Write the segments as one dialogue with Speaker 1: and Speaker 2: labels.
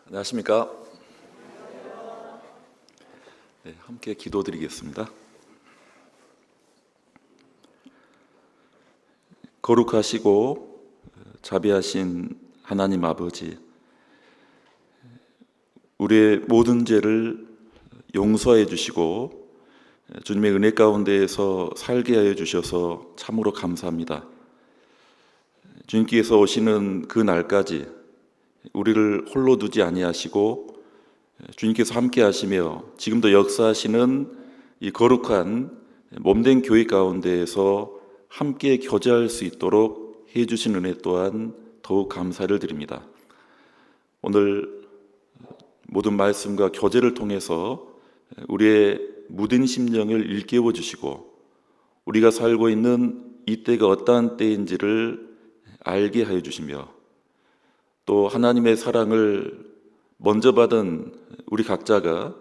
Speaker 1: 안녕하십니까? 네, 함께 기도드리겠습니다. 거룩하시고 자비하신 하나님 아버지, 우리의 모든 죄를 용서해 주시고 주님의 은혜 가운데에서 살게 하여 주셔서 참으로 감사합니다. 주님께서 오시는 그 날까지 우리를 홀로 두지 아니하시고 주님께서 함께 하시며 지금도 역사하시는 이 거룩한 몸된 교회 가운데에서 함께 교제할 수 있도록 해주신 은혜 또한 더욱 감사를 드립니다. 오늘 모든 말씀과 교제를 통해서 우리의 무딘 심령을 일깨워 주시고 우리가 살고 있는 이 때가 어떠한 때인지를 알게 하여 주시며 또 하나님의 사랑을 먼저 받은 우리 각자가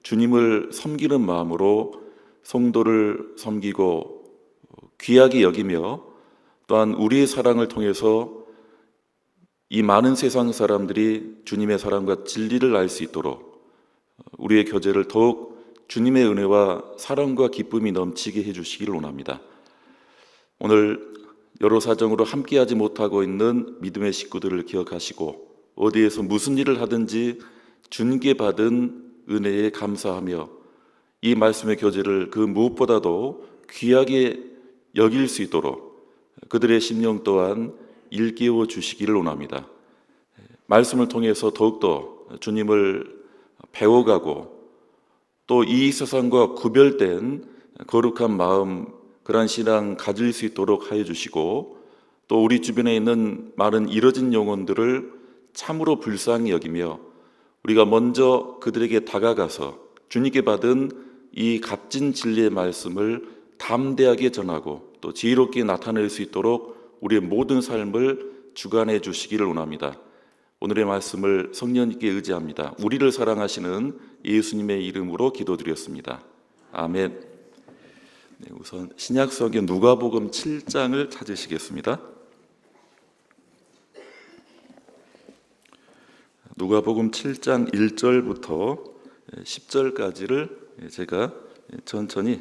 Speaker 1: 주님을 섬기는 마음으로 성도를 섬기고 귀하게 여기며 또한 우리의 사랑을 통해서 이 많은 세상 사람들이 주님의 사랑과 진리를 알 수 있도록 우리의 교제를 더욱 주님의 은혜와 사랑과 기쁨이 넘치게 해주시기를 원합니다. 오늘 여러 사정으로 함께하지 못하고 있는 믿음의 식구들을 기억하시고 어디에서 무슨 일을 하든지 주님께 받은 은혜에 감사하며 이 말씀의 교제를 그 무엇보다도 귀하게 여길 수 있도록 그들의 심령 또한 일깨워 주시기를 원합니다. 말씀을 통해서 더욱더 주님을 배워가고 또 이 세상과 구별된 거룩한 마음, 그러한 신앙 가질 수 있도록 하여 주시고 또 우리 주변에 있는 많은 잃어진 영혼들을 참으로 불쌍히 여기며 우리가 먼저 그들에게 다가가서 주님께 받은 이 값진 진리의 말씀을 담대하게 전하고 또 지혜롭게 나타낼 수 있도록 우리의 모든 삶을 주관해 주시기를 원합니다. 오늘의 말씀을 성령님께 의지합니다. 우리를 사랑하시는 예수님의 이름으로 기도드렸습니다. 아멘. 네, 우선 신약성경 누가복음 7장을 찾으시겠습니다. 누가복음 7장 1절부터 10절까지를 제가 천천히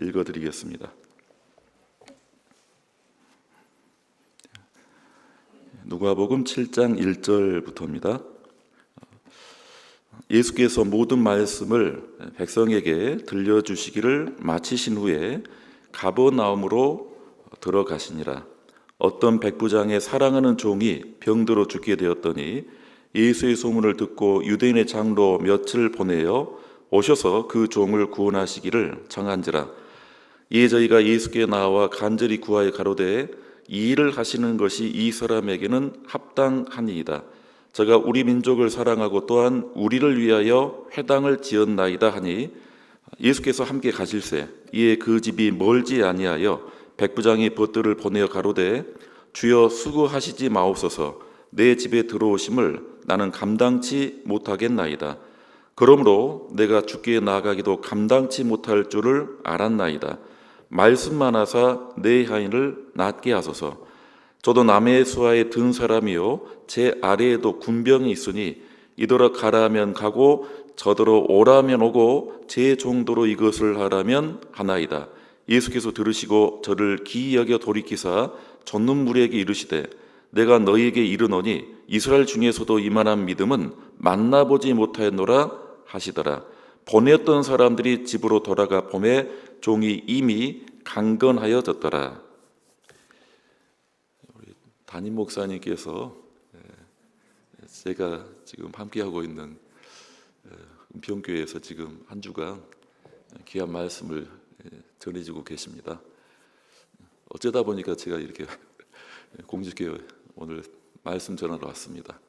Speaker 1: 읽어드리겠습니다. 누가복음 7장 1절부터입니다. 예수께서 모든 말씀을 백성에게 들려주시기를 마치신 후에 가버나움으로 들어가시니라. 어떤 백부장의 사랑하는 종이 병들어 죽게 되었더니 예수의 소문을 듣고 유대인의 장로 몇을 보내어 오셔서 그 종을 구원하시기를 청한지라. 이에 저희가 예수께 나와 간절히 구하여 가로되 이 일을 하시는 것이 이 사람에게는 합당하니이다. 저가 우리 민족을 사랑하고 또한 우리를 위하여 회당을 지었나이다 하니 예수께서 함께 가실새 이에 그 집이 멀지 아니하여 백부장이 벗들을 보내어 가로되 주여 수고하시지 마옵소서. 내 집에 들어오심을 나는 감당치 못하겠나이다. 그러므로 내가 주께 나아가기도 감당치 못할 줄을 알았나이다. 말씀만 하사 내 하인을 낫게 하소서. 저도 남의 수하에 든 사람이요 제 아래에도 군병이 있으니 이더러 가라 하면 가고 저더러 오라 하면 오고 제 정도로 이것을 하라면 하나이다. 예수께서 들으시고 저를 기이 여겨 돌이키사 젖는 무리에게 이르시되 내가 너희에게 이르노니 이스라엘 중에서도 이만한 믿음은 만나보지 못하였노라 하시더라. 보냈던 사람들이 집으로 돌아가 보매 종이 이미 강건하여졌더라. 우리 담임 목사님께서 제가 지금 함께하고 있는 은평교회에서 지금 한 주간 귀한 말씀을 전해주고 계십니다. 어쩌다 보니까 제가 이렇게 공주교회 오늘 말씀 전하러 왔습니다.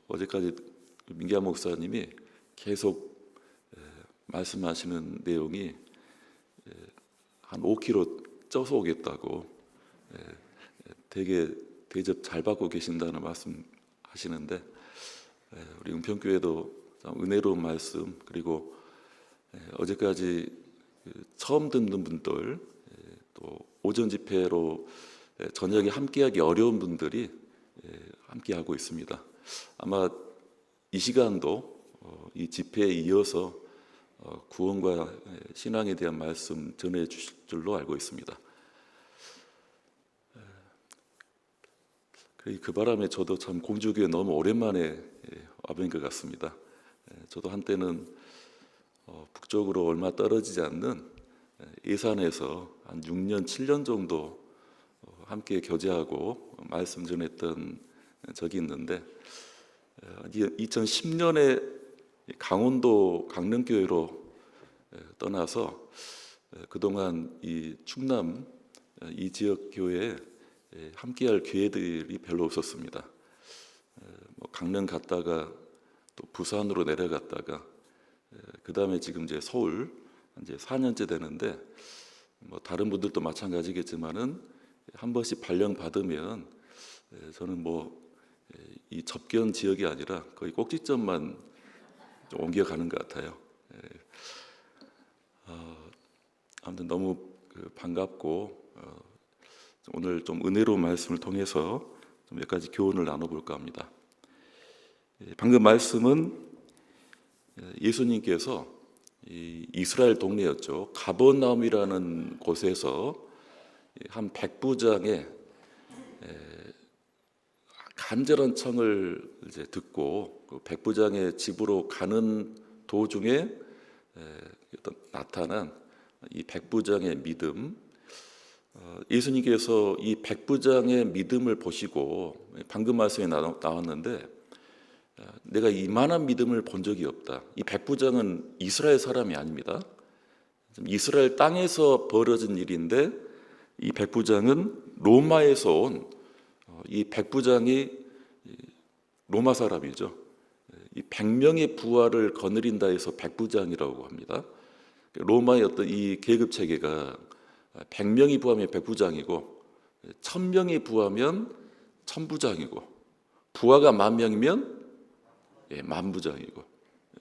Speaker 1: 어제까지 민기아 목사님이 계속 말씀하시는 내용이 한 5km 쪄서 오겠다고 되게 대접 잘 받고 계신다는 말씀 하시는데 우리 은평교회도 은혜로운 말씀 그리고 어제까지 처음 듣는 분들 또 오전 집회로 저녁에 함께하기 어려운 분들이 함께하고 있습니다. 아마 이 시간도 이 집회에 이어서 구원과 신앙에 대한 말씀 전해 주실 줄로 알고 있습니다. 그 바람에 저도 참 공주교회 너무 오랜만에 와본 것 같습니다. 저도 한때는 북쪽으로 얼마 떨어지지 않는 예산에서 한 6년, 7년 정도 함께 교제하고 말씀 전했던 적이 있는데 2010년에 강원도 강릉교회로 떠나서 그동안 이 충남 이 지역 교회에 함께할 기회들이 별로 없었습니다. 강릉 갔다가 또 부산으로 내려갔다가 그 다음에 지금 이제 서울 이제 4년째 되는데 다른 분들도 마찬가지겠지만은 한 번씩 발령 받으면 저는 이 접견 지역이 아니라 거의 꼭지점만 좀 옮겨가는 것 같아요. 아무튼 너무 반갑고 오늘 좀 은혜로운 말씀을 통해서 좀 몇 가지 교훈을 나눠볼까 합니다. 방금 말씀은 예수님께서 이스라엘 동네였죠. 가버나움이라는 곳에서 한 백부장의 간절한 청을 이제 듣고 그 백부장의 집으로 가는 도중에 나타난 이 백부장의 믿음, 예수님께서 이 백부장의 믿음을 보시고 방금 말씀에 나왔는데 내가 이만한 믿음을 본 적이 없다. 이 백부장은 이스라엘 사람이 아닙니다. 이스라엘 땅에서 벌어진 일인데 이 백부장은 로마에서 온 이 백부장이 로마 사람이죠. 이 100명의 부하를 거느린다 해서 백부장이라고 합니다. 로마의 어떤 이 계급 체계가 100명이 부하면 백부장이고 1000명이 부하면 천부장이고 부하가 10,000명이면 만부장이고.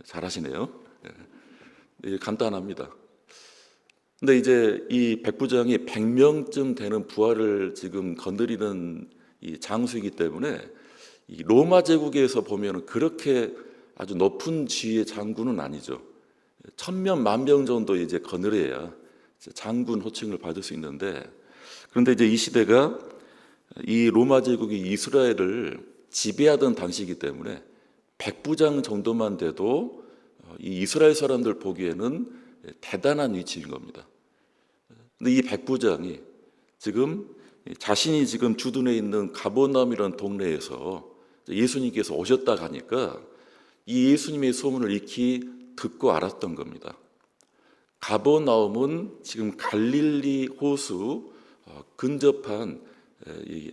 Speaker 1: 잘하시네요. 간단합니다. 근데 이제 이 백부장이 100명쯤 되는 부하를 지금 건드리는 이 장수이기 때문에 이 로마 제국에서 보면 그렇게 아주 높은 지위의 장군은 아니죠. 1000명, 10,000명 정도 이제 거느려야 장군 호칭을 받을 수 있는데, 그런데 이제 이 시대가 이 로마 제국이 이스라엘을 지배하던 당시이기 때문에 백부장 정도만 돼도 이 이스라엘 사람들 보기에는 대단한 위치인 겁니다. 근데 이 백부장이 지금 자신이 지금 주둔해 있는 가버나움이라는 동네에서 예수님께서 오셨다 하니까 이 예수님의 소문을 익히 듣고 알았던 겁니다. 가버나움은 지금 갈릴리 호수 근접한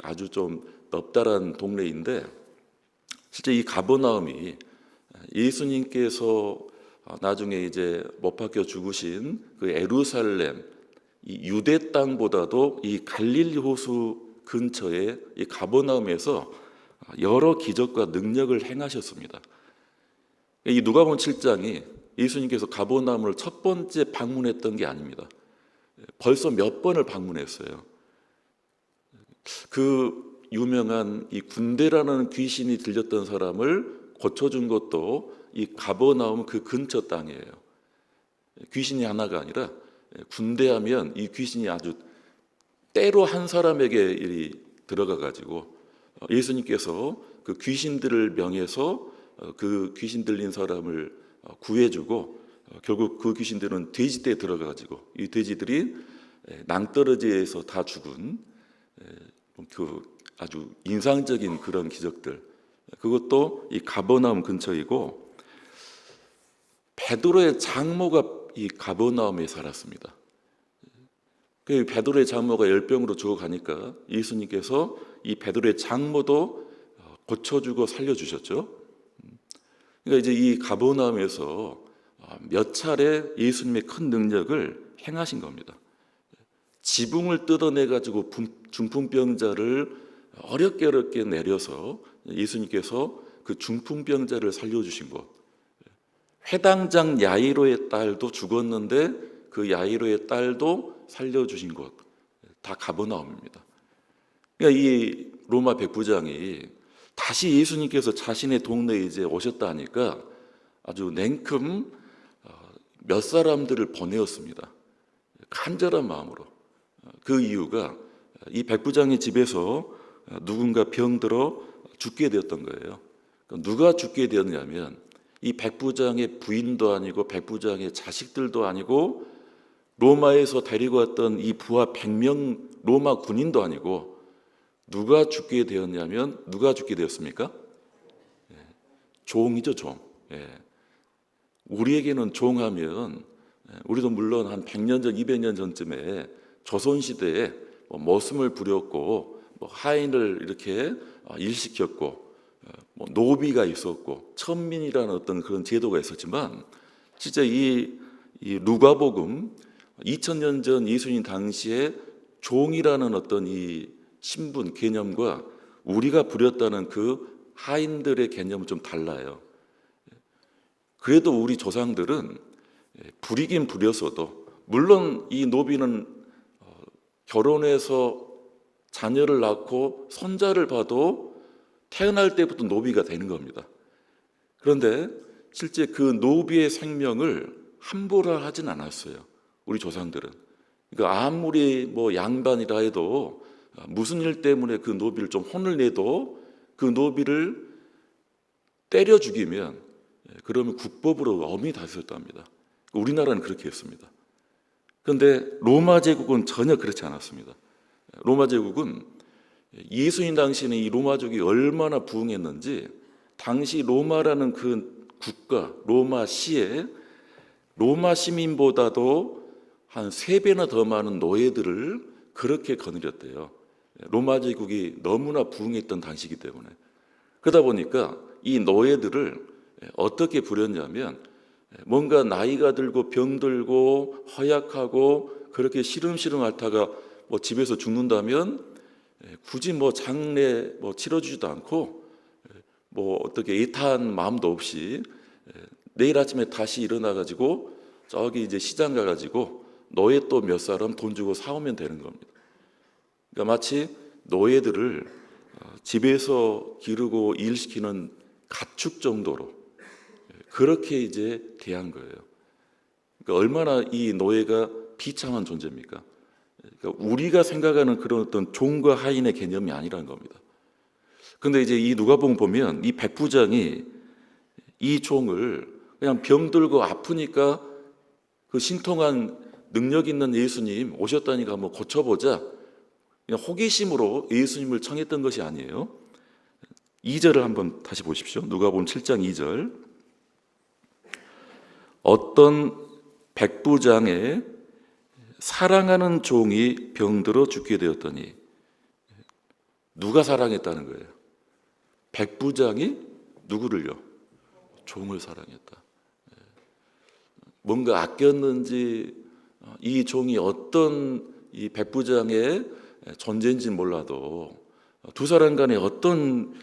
Speaker 1: 아주 좀 넓다란 동네인데, 실제 이 가버나움이 예수님께서 나중에 이제 못 박혀 죽으신 그 예루살렘 이 유대 땅보다도 이 갈릴리 호수 근처에 이 가버나움에서 여러 기적과 능력을 행하셨습니다. 이 누가복음 7장이 예수님께서 가버나움을 첫 번째 방문했던 게 아닙니다. 벌써 몇 번을 방문했어요. 그 유명한 이 군대라는 귀신이 들렸던 사람을 고쳐준 것도 이 가버나움 그 근처 땅이에요. 귀신이 하나가 아니라 군대하면 이 귀신이 아주 때로 한 사람에게 들어가 가지고 예수님께서 그 귀신들을 명해서 그 귀신 들린 사람을 구해주고 결국 그 귀신들은 돼지떼에 들어가 가지고 이 돼지들이 낭떠러지에서 다 죽은 그 아주 인상적인 그런 기적들, 그것도 이 가버나움 근처이고, 베드로의 장모가 이 가버나움에 살았습니다. 그 베드로의 장모가 열병으로 죽어가니까 예수님께서 이 베드로의 장모도 고쳐주고 살려주셨죠. 그러니까 이제 이 가버나움에서 몇 차례 예수님의 큰 능력을 행하신 겁니다. 지붕을 뜯어내 가지고 중풍병자를 어렵게 내려서 예수님께서 그 중풍병자를 살려주신 것, 회당장 야이로의 딸도 죽었는데 그 야이로의 딸도 살려주신 것, 다 가버나움입니다. 그러니까 이 로마 백부장이 다시 예수님께서 자신의 동네에 이제 오셨다 하니까 아주 냉큼 몇 사람들을 보내었습니다. 간절한 마음으로. 그 이유가 이 백부장의 집에서 누군가 병들어 죽게 되었던 거예요. 누가 죽게 되었냐면 이 백부장의 부인도 아니고 백부장의 자식들도 아니고 로마에서 데리고 왔던 이 부하 100명 로마 군인도 아니고 누가 죽게 되었냐면 누가 죽게 되었습니까? 종이죠, 종. 우리에게는 종하면 우리도 물론 한 100년 전, 200년 전쯤에 조선시대에 머슴을 부렸고 하인을 이렇게 일시켰고 노비가 있었고 천민이라는 어떤 그런 제도가 있었지만 진짜 이 누가복음 2000년 전 예수님 당시에 종이라는 어떤 이 신분 개념과 우리가 부렸다는 그 하인들의 개념은 좀 달라요. 그래도 우리 조상들은 부리긴 부렸어도 물론 이 노비는 결혼해서 자녀를 낳고 손자를 봐도 태어날 때부터 노비가 되는 겁니다. 그런데 실제 그 노비의 생명을 함부로 하진 않았어요. 우리 조상들은. 그러니까 아무리 뭐 양반이라 해도 무슨 일 때문에 그 노비를 좀 혼을 내도 그 노비를 때려 죽이면 그러면 국법으로 엄히 다스렸답니다. 우리나라는 그렇게 했습니다. 그런데 로마 제국은 전혀 그렇지 않았습니다. 로마 제국은 예수님 당시에는 이 로마족이 얼마나 부흥했는지 당시 로마라는 그 국가, 로마시에 로마 시민보다도 한 3배나 더 많은 노예들을 그렇게 거느렸대요. 로마 제국이 너무나 부흥했던 당시이기 때문에. 그러다 보니까 이 노예들을 어떻게 부렸냐면 뭔가 나이가 들고 병들고 허약하고 그렇게 시름시름 앓다가 뭐 집에서 죽는다면 굳이 뭐 장례 뭐 치러주지도 않고 뭐 어떻게 애타한 마음도 없이 내일 아침에 다시 일어나 가지고 저기 이제 시장 가 가지고 노예 또 몇 사람 돈 주고 사오면 되는 겁니다. 그러니까 마치 노예들을 집에서 기르고 일시키는 가축 정도로 그렇게 이제 대한 거예요. 그러니까 얼마나 이 노예가 비참한 존재입니까? 그러니까 우리가 생각하는 그런 어떤 종과 하인의 개념이 아니라는 겁니다. 그런데 이제 이 누가복음 보면 이 백부장이 이 종을 그냥 병들고 아프니까 그 신통한 능력 있는 예수님 오셨다니까 뭐 고쳐보자 그냥 호기심으로 예수님을 청했던 것이 아니에요. 2절을 한번 다시 보십시오. 누가복음 7장 2절. 어떤 백부장의 사랑하는 종이 병들어 죽게 되었더니 누가 사랑했다는 거예요? 백부장이 누구를요? 종을 사랑했다. 뭔가 아꼈는지 이 종이 어떤 이 백부장의 존재인지 몰라도 두 사람 간에 어떤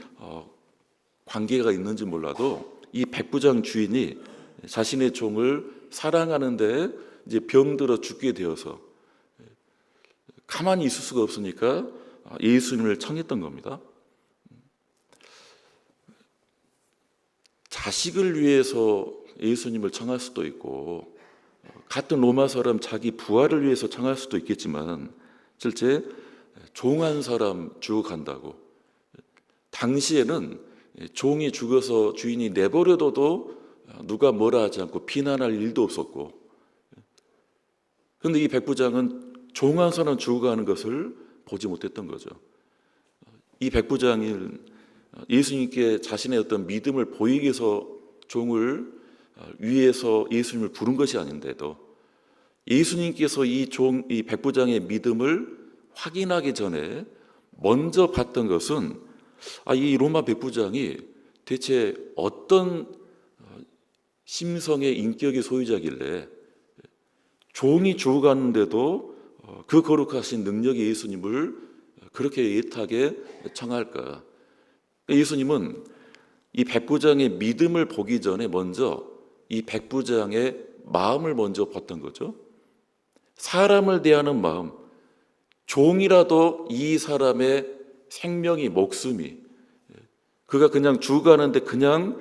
Speaker 1: 관계가 있는지 몰라도 이 백부장 주인이 자신의 종을 사랑하는데 이제 병들어 죽게 되어서 가만히 있을 수가 없으니까 예수님을 청했던 겁니다. 자식을 위해서 예수님을 청할 수도 있고 같은 로마 사람 자기 부하를 위해서 청할 수도 있겠지만 실제 종 한 사람 죽어간다고 당시에는 종이 죽어서 주인이 내버려둬도 누가 뭐라 하지 않고 비난할 일도 없었고 그런데 이 백부장은 종 한 사람 죽어가는 것을 보지 못했던 거죠. 이 백부장은 예수님께 자신의 어떤 믿음을 보이기 위해서 종을 위해서 예수님을 부른 것이 아닌데도 예수님께서 이 백부장의 믿음을 확인하기 전에 먼저 봤던 것은 이 로마 백부장이 대체 어떤 심성의 인격의 소유자길래 종이 죽어가는데도 그 거룩하신 능력의 예수님을 그렇게 애타게 청할까? 예수님은 이 백부장의 믿음을 보기 전에 먼저 이 백부장의 마음을 먼저 봤던 거죠. 사람을 대하는 마음, 종이라도 이 사람의 생명이 목숨이 그가 그냥 죽어가는데 그냥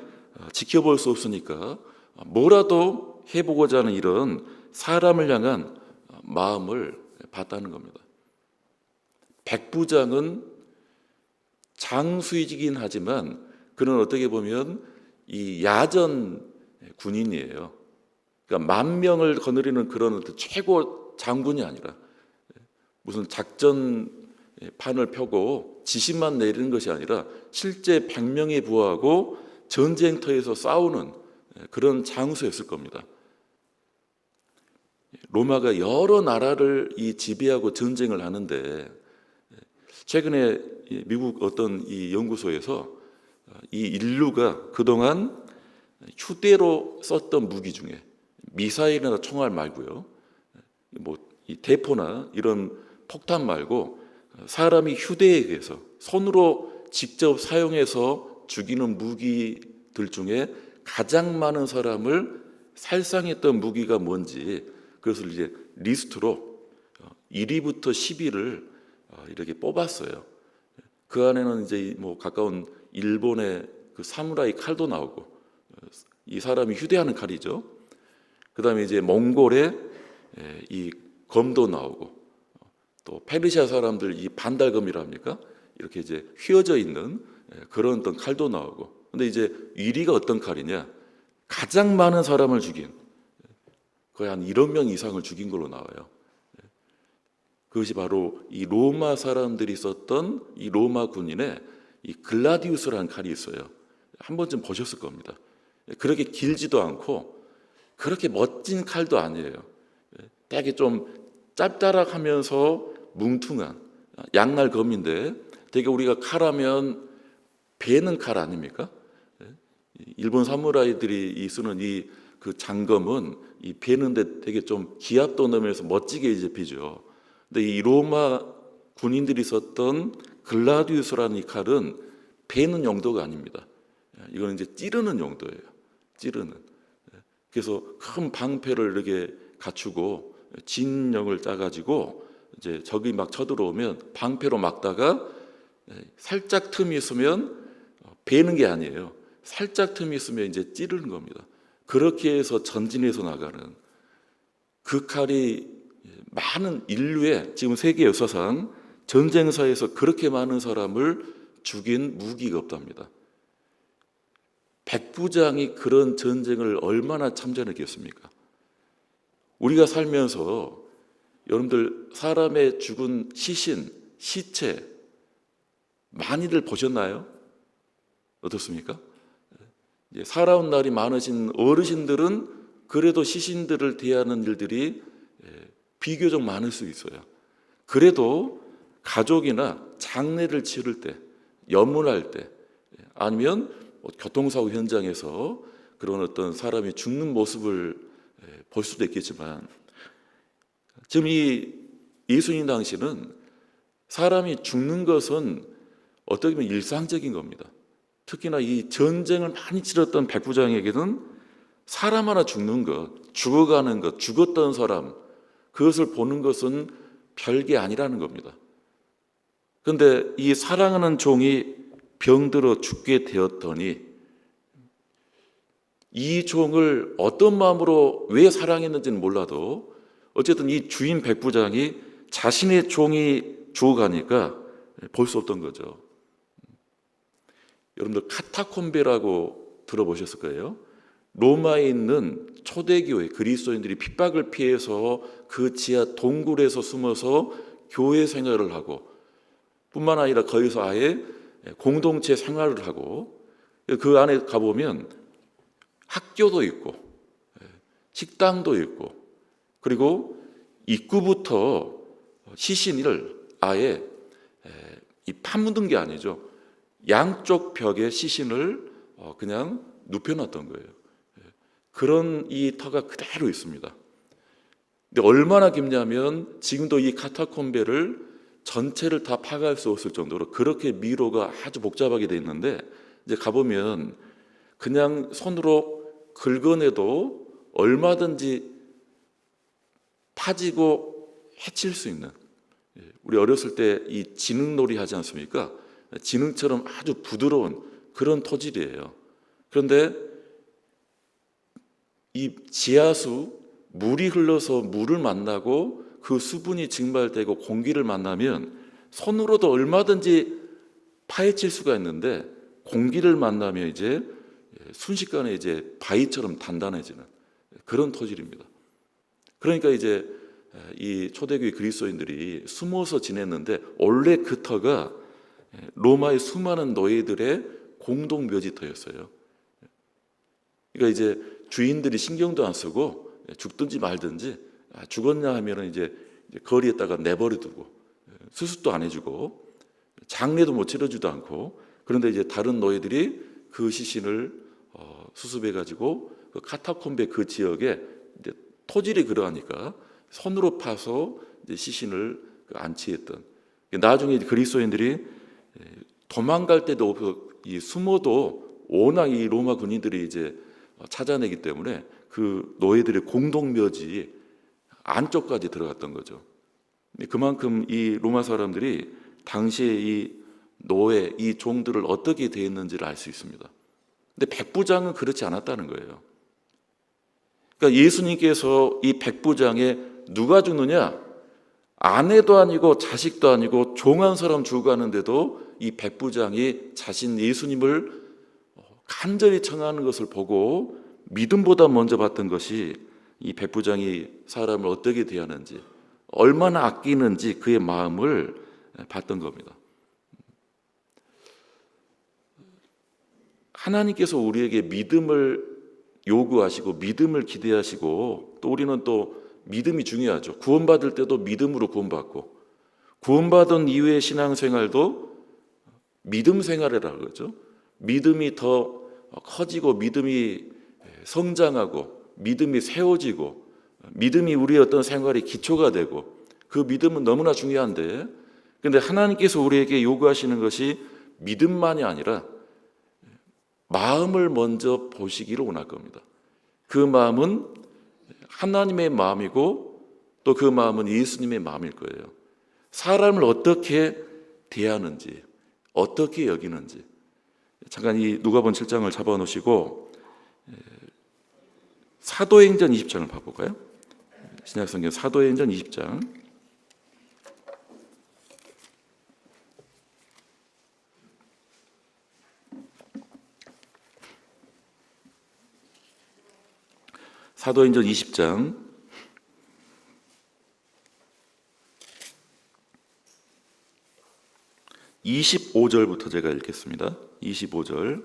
Speaker 1: 지켜볼 수 없으니까 뭐라도 해보고자 하는 이런 사람을 향한 마음을 봤다는 겁니다. 백부장은 장수이긴 하지만 그는 어떻게 보면 이 야전 군인이에요. 그러니까 10,000명을 거느리는 그런 어떤 최고 장군이 아니라 무슨 작전판을 펴고 지시만 내리는 것이 아니라 실제 100명에 부하고 전쟁터에서 싸우는 그런 장수였을 겁니다. 로마가 여러 나라를 지배하고 전쟁을 하는데 최근에 미국 어떤 이 연구소에서 이 인류가 그동안 휴대로 썼던 무기 중에 미사일이나 총알 말고요, 뭐 이 대포나 이런 폭탄 말고 사람이 휴대에 의해서 손으로 직접 사용해서 죽이는 무기들 중에 가장 많은 사람을 살상했던 무기가 뭔지 그것을 이제 리스트로 1위부터 10위를 이렇게 뽑았어요. 그 안에는 이제 뭐 가까운 일본의 그 사무라이 칼도 나오고 이 사람이 휴대하는 칼이죠. 그다음에 이제 몽골의 이 검도 나오고 또 페르시아 사람들 이 반달검이랍니까? 이렇게 이제 휘어져 있는 그런 어떤 칼도 나오고. 근데 이제 1위가 어떤 칼이냐? 가장 많은 사람을 죽인 거의 한 1억 명 이상을 죽인 걸로 나와요. 그것이 바로 이 로마 사람들이 썼던 이 로마 군인의 이 글라디우스라는 칼이 있어요. 한 번쯤 보셨을 겁니다. 그렇게 길지도 않고 그렇게 멋진 칼도 아니에요. 되게 좀 짭짤하면서 뭉퉁한 양날 검인데 되게 우리가 칼하면 베는 칼 아닙니까? 일본 사무라이들이 쓰는 이 그 장검은 이 베는데 되게 좀 기압도 넣으면서 멋지게 이제 비죠. 근데 이 로마 군인들이 썼던 글라디우스라는 이 칼은 베는 용도가 아닙니다. 이거는 이제 찌르는 용도예요. 찌르는. 그래서 큰 방패를 이렇게 갖추고 진영을 짜가지고 이제 적이 막 쳐들어오면 방패로 막다가 살짝 틈이 있으면 베는 게 아니에요. 살짝 틈이 있으면 이제 찌르는 겁니다. 그렇게 해서 전진해서 나가는 그 칼이 많은 인류의 지금 세계 역사상 전쟁사에서 그렇게 많은 사람을 죽인 무기가 없답니다. 백부장이 그런 전쟁을 얼마나 참전했겠습니까? 우리가 살면서 여러분들 사람의 죽은 시신, 시체 많이들 보셨나요? 어떻습니까? 살아온 날이 많으신 어르신들은 그래도 시신들을 대하는 일들이 비교적 많을 수 있어요. 그래도 가족이나 장례를 치를 때, 염문할 때, 아니면 교통사고 현장에서 그런 어떤 사람이 죽는 모습을 볼 수도 있겠지만 지금 이 예수님 당시는 사람이 죽는 것은 어떻게 보면 일상적인 겁니다. 특히나 이 전쟁을 많이 치렀던 백부장에게는 사람 하나 죽는 것, 죽어가는 것, 죽었던 사람 그것을 보는 것은 별게 아니라는 겁니다. 그런데 이 사랑하는 종이 병들어 죽게 되었더니 이 종을 어떤 마음으로 왜 사랑했는지는 몰라도 어쨌든 이 주인 백부장이 자신의 종이 죽어가니까 볼 수 없던 거죠. 여러분들 카타콤베라고 들어보셨을 거예요. 로마에 있는 초대교회 그리스도인들이 핍박을 피해서 그 지하 동굴에서 숨어서 교회 생활을 하고 뿐만 아니라 거기서 아예 공동체 생활을 하고 그 안에 가보면 학교도 있고 식당도 있고 그리고 입구부터 시신을 아예 이 파묻은 게 아니죠. 양쪽 벽에 시신을 그냥 눕혀놨던 거예요. 그런 이 터가 그대로 있습니다. 근데 얼마나 깊냐면 지금도 이 카타콤베를 전체를 다 파갈 수 없을 정도로 그렇게 미로가 아주 복잡하게 돼 있는데 이제 가보면 그냥 손으로 긁어내도 얼마든지 파지고 해칠 수 있는 우리 어렸을 때 이 지능놀이 하지 않습니까? 지능처럼 아주 부드러운 그런 토질이에요. 그런데 이 지하수, 물이 흘러서 물을 만나고 그 수분이 증발되고 공기를 만나면 손으로도 얼마든지 파헤칠 수가 있는데, 공기를 만나면 이제 순식간에 이제 바위처럼 단단해지는 그런 토질입니다. 그러니까 이제 이 초대교회 그리스도인들이 숨어서 지냈는데, 원래 그 터가 로마의 수많은 노예들의 공동 묘지터였어요. 그러니까 이제 주인들이 신경도 안 쓰고 죽든지 말든지, 죽었냐 하면은 이제 거리에다가 내버려 두고 수습도 안 해주고 장례도 못 치러주지도 않고, 그런데 이제 다른 노예들이 그 시신을 수습해 가지고 그 카타콤베 그 지역에 이제 토질이 그러하니까 손으로 파서 이제 시신을 안치했던. 나중에 그리스도인들이 도망갈 때도 이 숨어도 워낙 이 로마 군인들이 이제 찾아내기 때문에 그 노예들의 공동묘지 안쪽까지 들어갔던 거죠. 그만큼 이 로마 사람들이 당시에 이 노예, 이 종들을 어떻게 대했는지를 알 수 있습니다. 근데 백부장은 그렇지 않았다는 거예요. 그러니까 예수님께서 이 백부장에 누가 죽느냐? 아내도 아니고 자식도 아니고 종 한 사람 죽어가는데도 이 백부장이 자신 예수님을 간절히 청하는 것을 보고 믿음보다 먼저 봤던 것이 이 백부장이 사람을 어떻게 대하는지, 얼마나 아끼는지 그의 마음을 봤던 겁니다. 하나님께서 우리에게 믿음을 요구하시고 믿음을 기대하시고, 또 우리는 또 믿음이 중요하죠. 구원받을 때도 믿음으로 구원받고, 구원받은 이후의 신앙생활도 믿음 생활이라고 그러죠. 믿음이 더 커지고 믿음이 성장하고 믿음이 세워지고 믿음이 우리의 어떤 생활의 기초가 되고, 그 믿음은 너무나 중요한데, 그런데 하나님께서 우리에게 요구하시는 것이 믿음만이 아니라 마음을 먼저 보시기를 원할 겁니다. 그 마음은 하나님의 마음이고 또 그 마음은 예수님의 마음일 거예요. 사람을 어떻게 대하는지, 어떻게 여기는지. 잠깐 이 누가복음 7장을 잡아놓으시고 사도행전 20장을 봐볼까요? 신약성경 사도행전 20장. 사도행전 20장 25절부터 제가 읽겠습니다. 25절.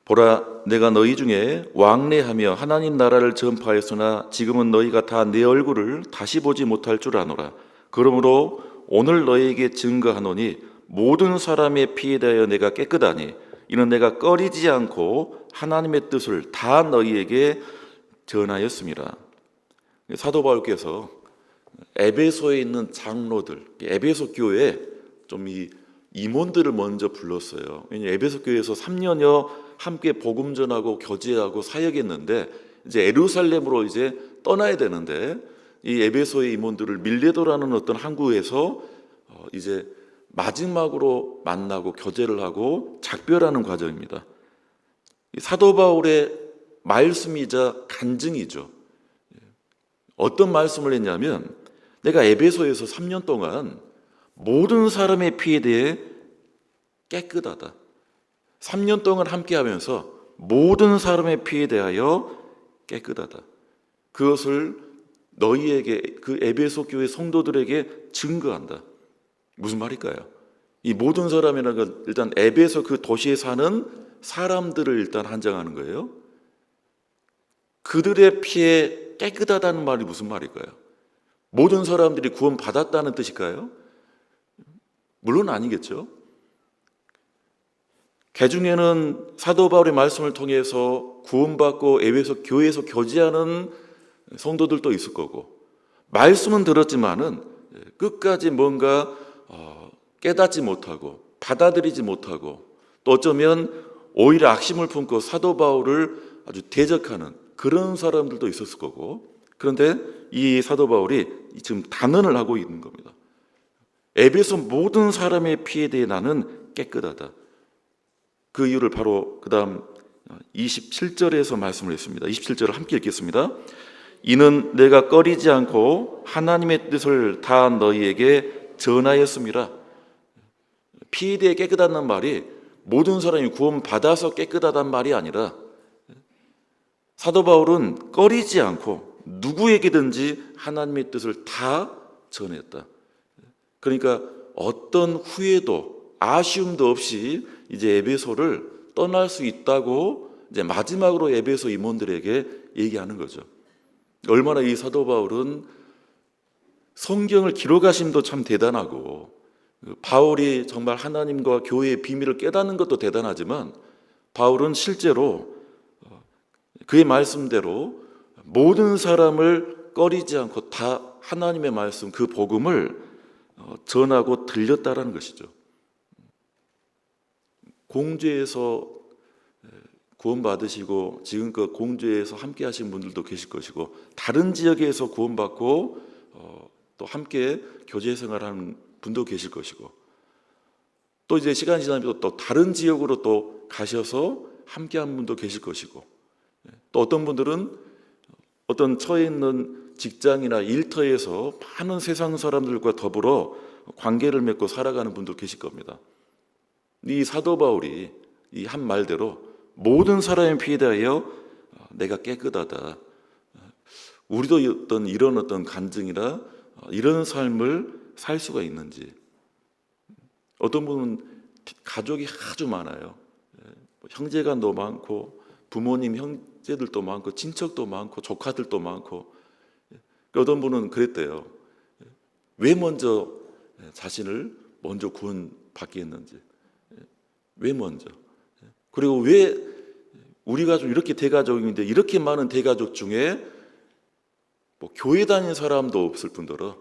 Speaker 1: 보라, 내가 너희 중에 왕래하며 하나님 나라를 전파하였으나 지금은 너희가 다 내 얼굴을 다시 보지 못할 줄 아노라. 그러므로 오늘 너희에게 증거하노니 모든 사람의 피에 대하여 내가 깨끗하니 이는 내가 꺼리지 않고 하나님의 뜻을 다 너희에게 전하였습니다. 사도 바울께서 에베소에 있는 장로들, 에베소 교회에 좀 이 임원들을 먼저 불렀어요. 왜냐하면 에베소 교회에서 3년여 함께 복음 전하고 교제하고 사역했는데 이제 예루살렘으로 이제 떠나야 되는데, 이 에베소의 임원들을 밀레도라는 어떤 항구에서 이제 마지막으로 만나고 교제를 하고 작별하는 과정입니다. 사도 바울의 말씀이자 간증이죠. 어떤 말씀을 했냐면, 내가 에베소에서 3년 동안 모든 사람의 피에 대해 깨끗하다. 3년 동안 함께 하면서 모든 사람의 피에 대하여 깨끗하다. 그것을 너희에게, 그 에베소 교회 성도들에게 증거한다. 무슨 말일까요? 이 모든 사람이라는 건 일단 에베소 그 도시에 사는 사람들을 일단 한정하는 거예요. 그들의 피에 깨끗하다는 말이 무슨 말일까요? 모든 사람들이 구원받았다는 뜻일까요? 물론 아니겠죠. 개중에는 사도 바울의 말씀을 통해서 구원받고 에베소 교회에서 교제하는 성도들도 있을 거고, 말씀은 들었지만은 끝까지 뭔가 깨닫지 못하고 받아들이지 못하고, 또 어쩌면 오히려 악심을 품고 사도 바울을 아주 대적하는 그런 사람들도 있었을 거고, 그런데 이 사도 바울이 지금 단언을 하고 있는 겁니다. 에베소 모든 사람의 피에 대해 나는 깨끗하다. 그 이유를 바로 그 다음 27절에서 말씀을 했습니다. 27절을 함께 읽겠습니다. 이는 내가 꺼리지 않고 하나님의 뜻을 다 너희에게 전하였습니다. 피에 대해 깨끗하다는 말이 모든 사람이 구원받아서 깨끗하다는 말이 아니라 사도 바울은 꺼리지 않고 누구에게든지 하나님의 뜻을 다 전했다. 그러니까 어떤 후회도 아쉬움도 없이 이제 에베소를 떠날 수 있다고 이제 마지막으로 에베소 임원들에게 얘기하는 거죠. 얼마나 이 사도 바울은 성경을 기록하심도 참 대단하고 바울이 정말 하나님과 교회의 비밀을 깨닫는 것도 대단하지만 바울은 실제로 그의 말씀대로 모든 사람을 꺼리지 않고 다 하나님의 말씀 그 복음을 전하고 들렸다라는 것이죠. 공주에서 구원받으시고 지금껏 공주에서 함께 하신 분들도 계실 것이고 다른 지역에서 구원받고 또 함께 교제 생활하는 분도 계실 것이고 또 이제 시간이 지나면 또 다른 지역으로 또 가셔서 함께 한 분도 계실 것이고 또 어떤 분들은 어떤 처해 있는 직장이나 일터에서 많은 세상 사람들과 더불어 관계를 맺고 살아가는 분도 계실 겁니다. 이 사도 바울이 이 한 말대로 모든 사람의 피에 대하여 내가 깨끗하다. 우리도 이런 어떤 간증이나 이런 삶을 살 수가 있는지. 어떤 분은 가족이 아주 많아요. 형제간도 많고 부모님 형제들도 많고 친척도 많고 조카들도 많고 어떤 분은 그랬대요. 왜 먼저 자신을 먼저 구원받게 했는지, 왜 먼저, 그리고 왜 우리가 좀 이렇게 대가족인데 이렇게 많은 대가족 중에 뭐 교회 다니는 사람도 없을 뿐더러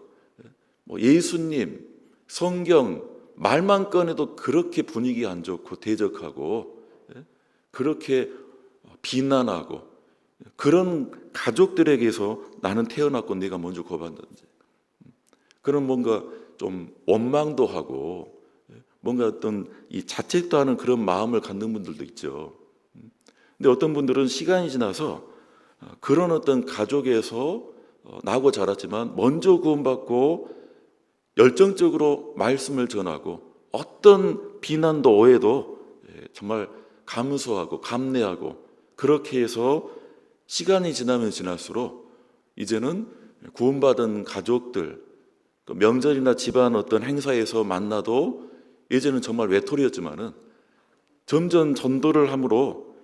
Speaker 1: 뭐 예수님, 성경 말만 꺼내도 그렇게 분위기 안 좋고 대적하고 그렇게 비난하고 그런 가족들에게서 나는 태어났고 내가 먼저 구원받는지 그런 뭔가 좀 원망도 하고 뭔가 어떤 이 자책도 하는 그런 마음을 갖는 분들도 있죠. 근데 어떤 분들은 시간이 지나서 그런 어떤 가족에서 나고 자랐지만 먼저 구원받고 열정적으로 말씀을 전하고 어떤 비난도 오해도 정말 감수하고 감내하고 그렇게 해서 시간이 지나면 지날수록 이제는 구원받은 가족들 명절이나 집안 어떤 행사에서 만나도 예전은 정말 외톨이였지만은 점점 전도를 함으로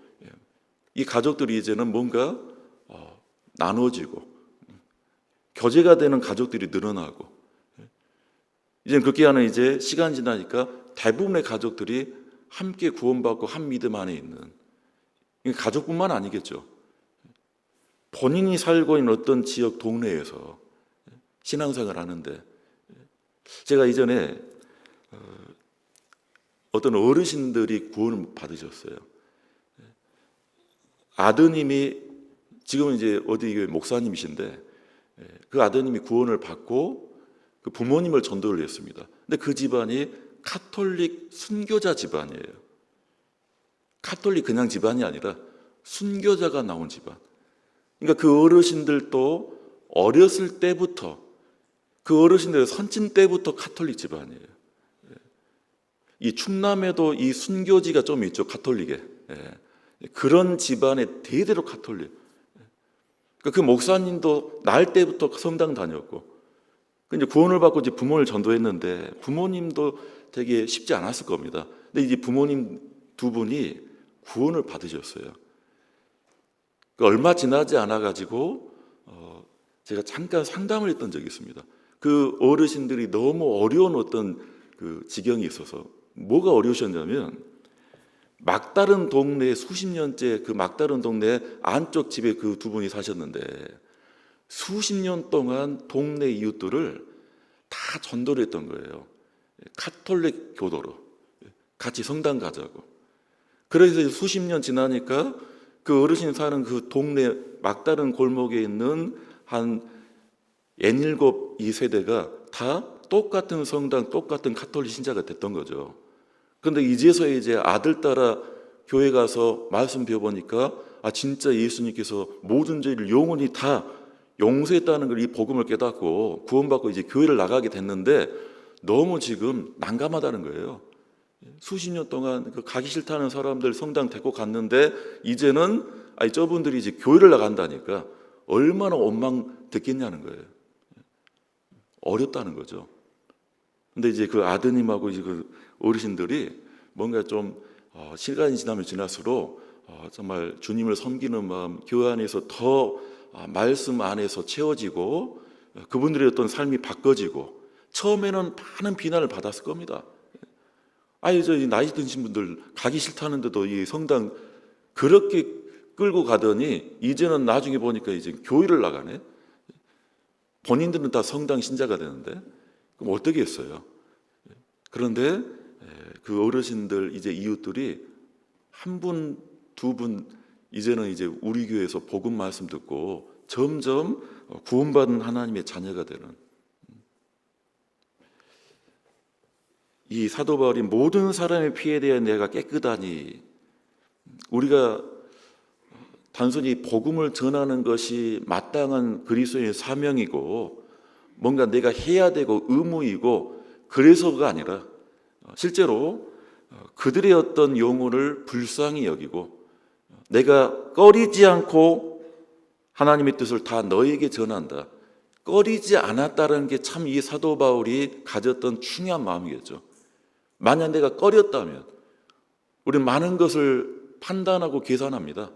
Speaker 1: 이 가족들이 이제는 뭔가 나눠지고 교제가 되는 가족들이 늘어나고 이제는 그렇게 하는 이제 시간 지나니까 대부분의 가족들이 함께 구원받고 한 믿음 안에 있는 가족뿐만 아니겠죠. 본인이 살고 있는 어떤 지역 동네에서 신앙생활을 하는데 제가 이전에 어떤 어르신들이 구원을 받으셨어요. 아드님이 지금은 이제 어디 교회 목사님이신데 그 아드님이 구원을 받고 그 부모님을 전도를 했습니다. 근데 그 집안이 카톨릭 순교자 집안이에요. 카톨릭 그냥 집안이 아니라 순교자가 나온 집안. 그러니까 그 어르신들도 어렸을 때부터 그 어르신들 선친 때부터 카톨릭 집안이에요. 이 충남에도 이 순교지가 좀 있죠, 카톨릭에. 그런 집안의 대대로 카톨릭. 그 목사님도 날 때부터 성당 다녔고, 이제 구원을 받고 이제 부모를 전도했는데 부모님도 되게 쉽지 않았을 겁니다. 근데 이제 부모님 두 분이 구원을 받으셨어요. 얼마 지나지 않아 가지고 제가 잠깐 상담을 했던 적이 있습니다. 그 어르신들이 너무 어려운 어떤 그 지경이 있어서 뭐가 어려우셨냐면 막다른 동네에 수십 년째 그 막다른 동네 안쪽 집에 그 두 분이 사셨는데 수십 년 동안 동네 이웃들을 다 전도를 했던 거예요. 카톨릭 교도로 같이 성당 가자고. 그래서 수십 년 지나니까 그 어르신 사는 그 동네 막다른 골목에 있는 한 N7 이 세대가 다 똑같은 성당, 똑같은 카톨릭 신자가 됐던 거죠. 그런데 이제서야 이제 아들 따라 교회 가서 말씀 배워보니까 진짜 예수님께서 모든 죄를 영원히 다 용서했다는 걸, 이 복음을 깨닫고 구원받고 이제 교회를 나가게 됐는데 너무 지금 난감하다는 거예요. 수십 년 동안 가기 싫다는 사람들 성당 데리고 갔는데 이제는 저분들이 이제 교회를 나간다니까 얼마나 원망 듣겠냐는 거예요. 어렵다는 거죠. 근데 이제 그 아드님하고 이제 그 어르신들이 뭔가 좀 시간이 지나면 지날수록 정말 주님을 섬기는 마음, 교회 안에서 더 말씀 안에서 채워지고 그분들의 어떤 삶이 바꿔지고, 처음에는 많은 비난을 받았을 겁니다. 저 나이 드신 분들 가기 싫다는데도 이 성당 그렇게 끌고 가더니 이제는 나중에 보니까 이제 교회를 나가네. 본인들은 다 성당 신자가 되는데 그럼 어떻게 했어요? 그런데 그 어르신들, 이제 이웃들이 한 분, 두 분 이제는 이제 우리 교회에서 복음 말씀 듣고 점점 구원받은 하나님의 자녀가 되는, 이 사도 바울이 모든 사람의 피에 대해 내가 깨끗하니, 우리가 단순히 복음을 전하는 것이 마땅한 그리스도인의 사명이고 뭔가 내가 해야 되고 의무이고 그래서가 아니라 실제로 그들의 어떤 영혼을 불쌍히 여기고 내가 꺼리지 않고 하나님의 뜻을 다 너에게 전한다, 꺼리지 않았다는 게 참 이 사도 바울이 가졌던 중요한 마음이겠죠. 만약 내가 꺼렸다면 우리는 많은 것을 판단하고 계산합니다.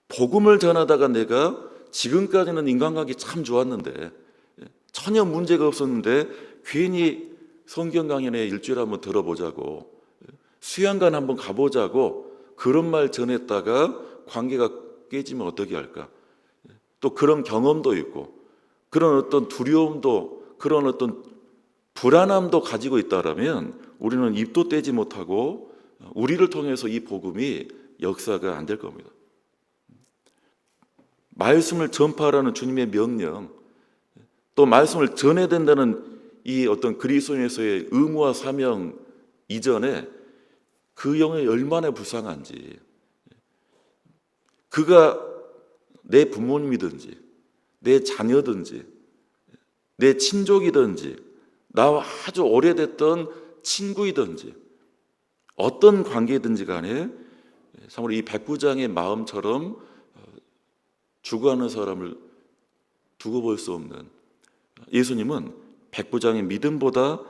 Speaker 1: 복음을 전하다가 내가 지금까지는 인간관계 참 좋았는데 전혀 문제가 없었는데 괜히 성경 강연에 일주일에 한번 들어보자고, 수양관 한번 가보자고 그런 말 전했다가 관계가 깨지면 어떻게 할까? 또 그런 경험도 있고 그런 어떤 두려움도, 그런 어떤 불안함도 가지고 있다라면 우리는 입도 떼지 못하고 우리를 통해서 이 복음이 역사가 안 될 겁니다. 말씀을 전파하라는 주님의 명령, 또 말씀을 전해야 된다는 이 어떤 그리스도인에서의 의무와 사명 이전에 그 영혼이 얼마나 불쌍한지, 그가 내 부모님이든지 내 자녀든지 내 친족이든지 나와 아주 오래됐던 친구이든지 어떤 관계든지 간에 참으로 이 백부장의 마음처럼 죽어가는 사람을 두고 볼 수 없는, 예수님은 백부장의 믿음보다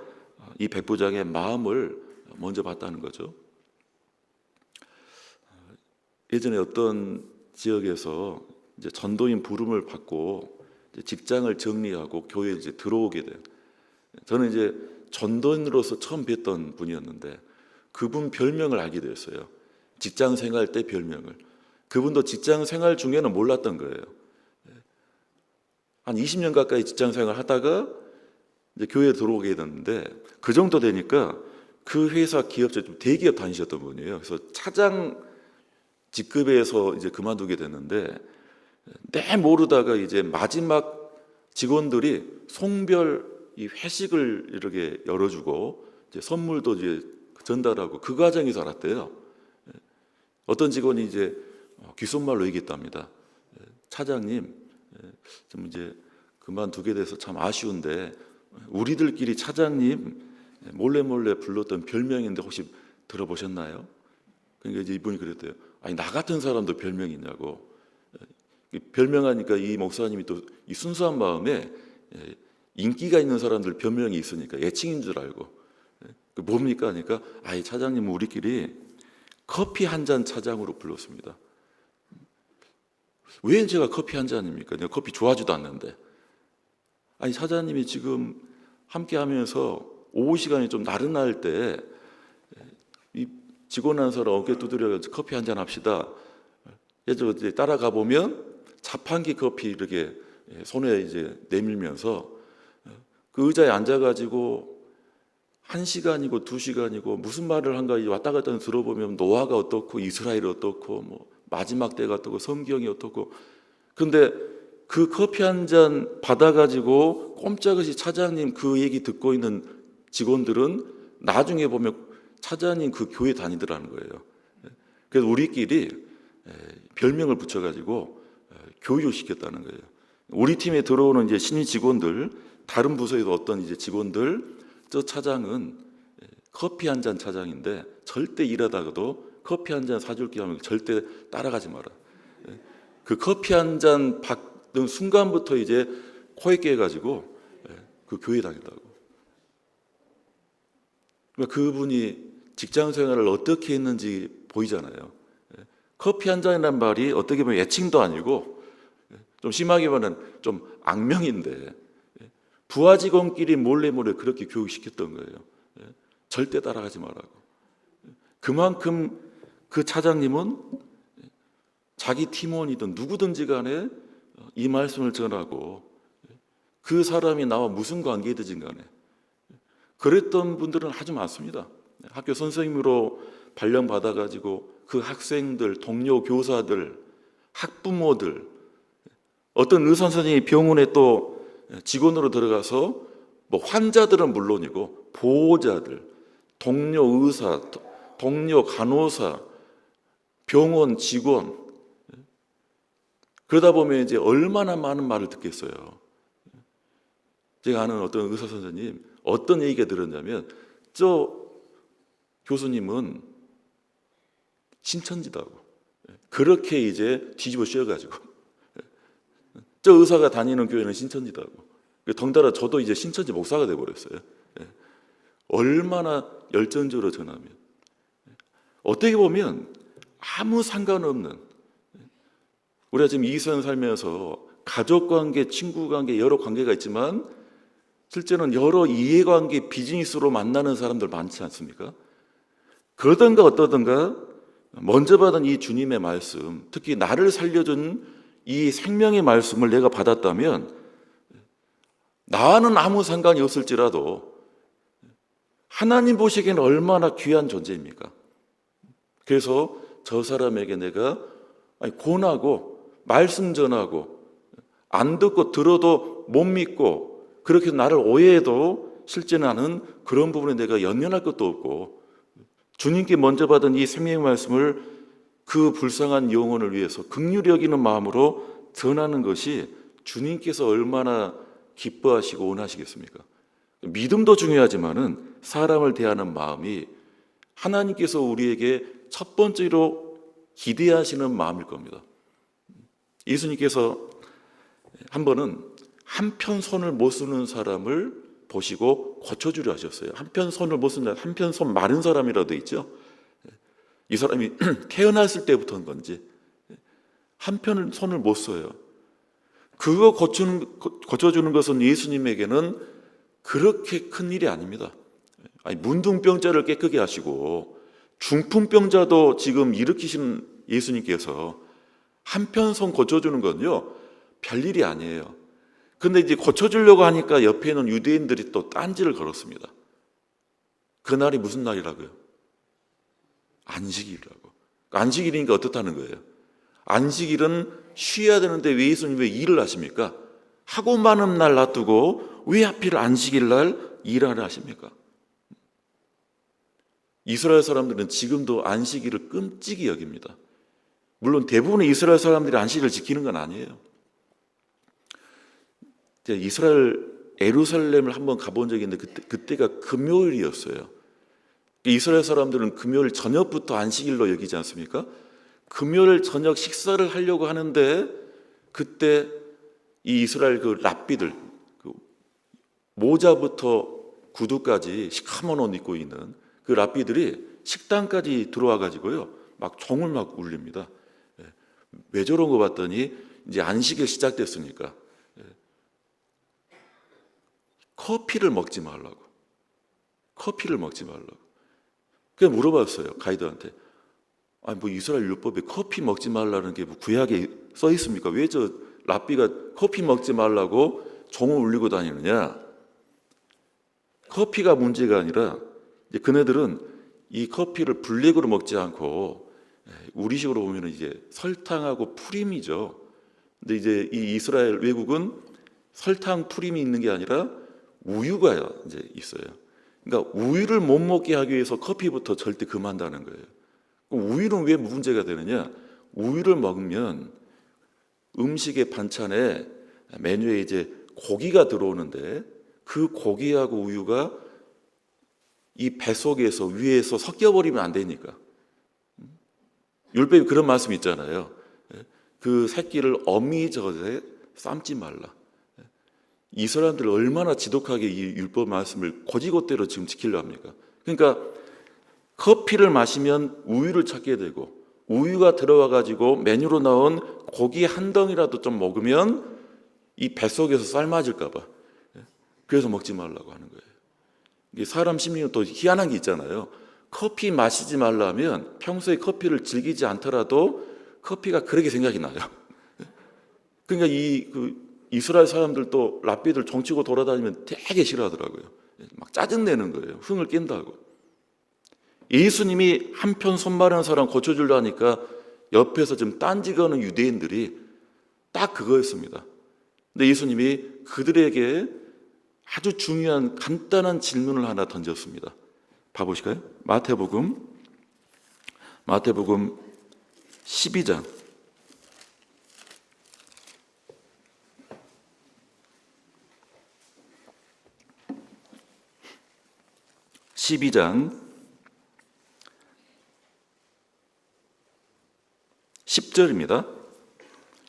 Speaker 1: 이 백부장의 마음을 먼저 봤다는 거죠. 예전에 어떤 지역에서 이제 전도인 부름을 받고 이제 직장을 정리하고 교회에 이제 들어오게 돼요. 저는 이제 전도인으로서 처음 뵀던 분이었는데 그분 별명을 알게 됐어요. 직장 생활 때 별명을. 그분도 직장 생활 중에는 몰랐던 거예요. 한 20년 가까이 직장 생활 하다가 이제 교회에 들어오게 됐는데 그 정도 되니까 그 회사 기업체 좀 대기업 다니셨던 분이에요. 그래서 차장 직급에서 이제 그만두게 됐는데 내 모르다가 이제 마지막 직원들이 송별 이 회식을 이렇게 열어주고 이제 선물도 이제 전달하고 그 과정에서 알았대요. 어떤 직원이 이제 귓속말로 얘기했답니다. 차장님, 좀 이제 그만두게 돼서 참 아쉬운데 우리들끼리 차장님 몰래 불렀던 별명인데 혹시 들어보셨나요? 그러니까 이제 이분이 그랬대요. 아니 나 같은 사람도 별명이 있냐고. 별명하니까 이 목사님이 또 이 순수한 마음에 인기가 있는 사람들 별명이 있으니까 애칭인 줄 알고 뭡니까 하니까 아이 차장님 우리끼리 커피 한 잔 차장으로 불렀습니다. 왜 제가 커피 한 잔입니까? 내가 커피 좋아하지도 않는데. 아니 사장님이 지금 함께 하면서 오후 시간이 좀 나른할 때 이 직원 한 사람 어깨 두드려서 커피 한 잔 합시다. 예전에 이제 따라가 보면 자판기 커피 이렇게 손에 이제 내밀면서 그 의자에 앉아가지고 1시간이고 2시간이고 무슨 말을 한가 왔다 갔다 들어보면 노아가 어떻고 이스라엘이 어떻고 뭐 마지막 때가 어떻고 성경이 어떻고, 근데 그 커피 한 잔 받아가지고 꼼짝없이 차장님 그 얘기 듣고 있는 직원들은 나중에 보면 차장님 그 교회 다니더라는 거예요. 그래서 우리끼리 별명을 붙여가지고 교육시켰다는 거예요. 우리 팀에 들어오는 이제 신입 직원들, 다른 부서에도 어떤 이제 직원들, 저 차장은 커피 한 잔 차장인데 절대 일하다가도 커피 한 잔 사줄게 하면 절대 따라가지 마라. 그 커피 한 잔 받는 순간부터 이제 코에 깨가지고 그 교회 다닌다고. 그러니까 그분이 직장 생활을 어떻게 했는지 보이잖아요. 커피 한 잔이란 말이 어떻게 보면 애칭도 아니고 좀 심하게 말하면 좀 악명인데 부하 직원끼리 몰래 그렇게 교육시켰던 거예요. 절대 따라가지 말라고. 그만큼 그 차장님은 자기 팀원이든 누구든지 간에 이 말씀을 전하고 그 사람이 나와 무슨 관계든지 간에 그랬던 분들은 아주 많습니다. 학교 선생님으로 발령받아가지고 그 학생들, 동료 교사들, 학부모들, 어떤 의사 선생님이 병원에 또 직원으로 들어가서 뭐 환자들은 물론이고 보호자들, 동료 의사, 동료 간호사, 병원 직원, 그러다 보면 이제 얼마나 많은 말을 듣겠어요. 제가 아는 어떤 의사 선생님 어떤 얘기가 들었냐면 저 교수님은 신천지다고. 그렇게 이제 뒤집어 씌워가지고 저 의사가 다니는 교회는 신천지다고. 덩달아 저도 이제 신천지 목사가 돼버렸어요. 얼마나 열정적으로 전하면. 어떻게 보면 아무 상관없는, 우리가 지금 이 세상 살면서 가족관계, 친구관계 여러 관계가 있지만 실제는 여러 이해관계, 비즈니스로 만나는 사람들 많지 않습니까? 그러든가 어떠든가 먼저 받은 이 주님의 말씀, 특히 나를 살려준 이 생명의 말씀을 내가 받았다면 나와는 아무 상관이 없을지라도 하나님 보시기에는 얼마나 귀한 존재입니까? 그래서 저 사람에게 내가 권하고 말씀 전하고 안 듣고 들어도 못 믿고 그렇게 나를 오해해도 실제 나는 그런 부분에 내가 연연할 것도 없고 주님께 먼저 받은 이 생명의 말씀을 그 불쌍한 영혼을 위해서 긍휼히 여기는 마음으로 전하는 것이 주님께서 얼마나 기뻐하시고 원하시겠습니까? 믿음도 중요하지만은 사람을 대하는 마음이 하나님께서 우리에게 첫 번째로 기대하시는 마음일 겁니다. 예수님께서 한 번은 한편 손을 못 쓰는 사람을 보시고 고쳐주려 하셨어요. 한편 손을 못 쓰는, 한편 손 마른 사람이라도 있죠. 이 사람이 태어났을 때부터인 건지 한편 손을 못 써요. 그거 고쳐주는 것은 예수님에게는 그렇게 큰 일이 아닙니다. 아니, 문둥병자를 깨끗게 하시고 중풍병자도 지금 일으키시는 예수님께서 한편 손 고쳐주는 건요 별일이 아니에요. 근데 이제 고쳐주려고 하니까 옆에 있는 유대인들이 또 딴지를 걸었습니다. 그날이 무슨 날이라고요? 안식일이라고. 안식일이니까 어떻다는 거예요? 안식일은 쉬어야 되는데 왜 예수님 왜 일을 하십니까? 하고 많은 날 놔두고 왜 하필 안식일 날 일하려 하십니까? 이스라엘 사람들은 지금도 안식일을 끔찍이 여깁니다. 물론 대부분의 이스라엘 사람들이 안식일을 지키는 건 아니에요. 제가 이스라엘 예루살렘을 한번 가본 적이 있는데 그때가 금요일이었어요. 이스라엘 사람들은 금요일 저녁부터 안식일로 여기지 않습니까? 금요일 저녁 식사를 하려고 하는데 그때 이 이스라엘 그 랍비들 그 모자부터 구두까지 시커먼 옷 입고 있는 그 랍비들이 식당까지 들어와 가지고요 막 종을 막 울립니다. 왜 저런 거 봤더니 이제 안식일 시작됐으니까 커피를 먹지 말라고. 커피를 먹지 말라고. 그냥 물어봤어요 가이드한테. 아니 뭐 이스라엘 율법에 커피 먹지 말라는 게 뭐 구약에 써 있습니까? 왜 저 랍비가 커피 먹지 말라고 종을 울리고 다니느냐? 커피가 문제가 아니라 이제 그네들은 이 커피를 블랙으로 먹지 않고 우리식으로 보면 이제 설탕하고 프림이죠. 근데 이제 이 이스라엘 외국은 설탕 프림이 있는 게 아니라 우유가 이제 있어요. 그러니까 우유를 못 먹게 하기 위해서 커피부터 절대 금한다는 거예요. 우유는 왜 문제가 되느냐? 우유를 먹으면 음식의 반찬에 메뉴에 이제 고기가 들어오는데 그 고기하고 우유가 이 배 속에서 위에서 섞여버리면 안 되니까. 율법에 그런 말씀 있잖아요. 그 새끼를 어미젖에 삶지 말라. 이 사람들 얼마나 지독하게 이 율법 말씀을 고지고대로 지금 지키려 합니까? 그러니까 커피를 마시면 우유를 찾게 되고 우유가 들어와 가지고 메뉴로 나온 고기 한 덩이라도 좀 먹으면 이 뱃속에서 삶아질까 봐. 그래서 먹지 말라고 하는 거예요. 이게 사람 심리는 또 희한한 게 있잖아요. 커피 마시지 말라면 평소에 커피를 즐기지 않더라도 커피가 그렇게 생각이 나요. 그러니까 이스라엘 사람들도 랍비들 종치고 돌아다니면 되게 싫어하더라고요. 막 짜증내는 거예요. 흥을 깬다고. 예수님이 한편 손 마른 사람 고쳐주려 하니까 옆에서 지금 딴지거는 유대인들이 딱 그거였습니다. 근데 예수님이 그들에게 아주 중요한 간단한 질문을 하나 던졌습니다. 봐보실까요? 마태복음 12장 10절입니다.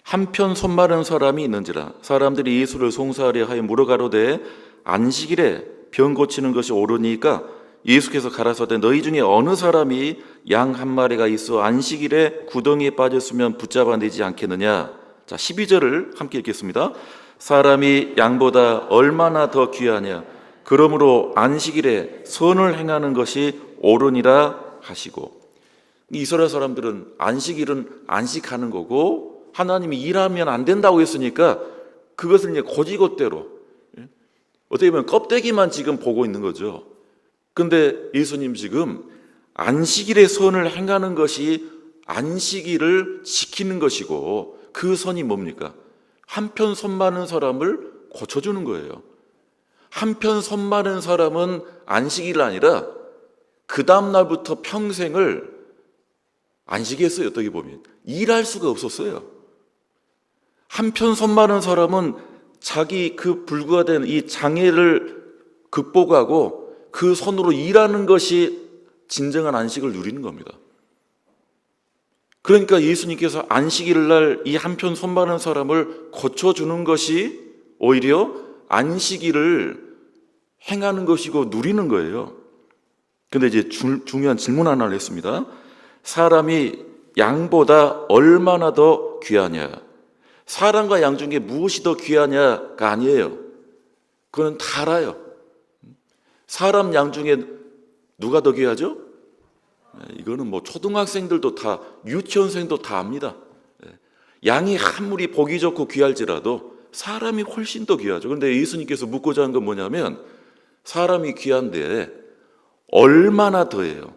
Speaker 1: 한편 손 마른 사람이 있는지라 사람들이 예수를 송사하려 하여 물어가로되 안식일에 병 고치는 것이 옳으니까 예수께서 가라사대 너희 중에 어느 사람이 양 한 마리가 있어 안식일에 구덩이에 빠졌으면 붙잡아 내지 않겠느냐. 자, 12절을 함께 읽겠습니다. 사람이 양보다 얼마나 더 귀하냐. 그러므로 안식일에 선을 행하는 것이 옳으니라 하시고. 이스라엘 사람들은 안식일은 안식하는 거고 하나님이 일하면 안 된다고 했으니까 그것을 이제 고지고대로 어떻게 보면 껍데기만 지금 보고 있는 거죠. 근데 예수님 지금 안식일의 선을 행하는 것이 안식일을 지키는 것이고 그 선이 뭡니까? 한편 손 마른 사람을 고쳐주는 거예요. 한편 손 마른 사람은 안식일 아니라 그 다음 날부터 평생을 안식했어요. 어떻게 보면 일할 수가 없었어요. 한편 손 마른 사람은 자기 그 불구가 이 장애를 극복하고 그 손으로 일하는 것이 진정한 안식을 누리는 겁니다. 그러니까 예수님께서 안식일 날 이 한편 손 마른 사람을 고쳐주는 것이 오히려 안식일을 행하는 것이고 누리는 거예요. 근데 이제 중요한 질문 하나를 했습니다. 사람이 양보다 얼마나 더 귀하냐? 사람과 양 중에 무엇이 더 귀하냐가 아니에요. 그건 다 알아요. 사람 양 중에 누가 더 귀하죠? 이거는 뭐 초등학생들도 다, 유치원생도 다 압니다. 양이 아무리 보기 좋고 귀할지라도 사람이 훨씬 더 귀하죠. 그런데 예수님께서 묻고자 한 건 뭐냐면 사람이 귀한데 얼마나 더해요?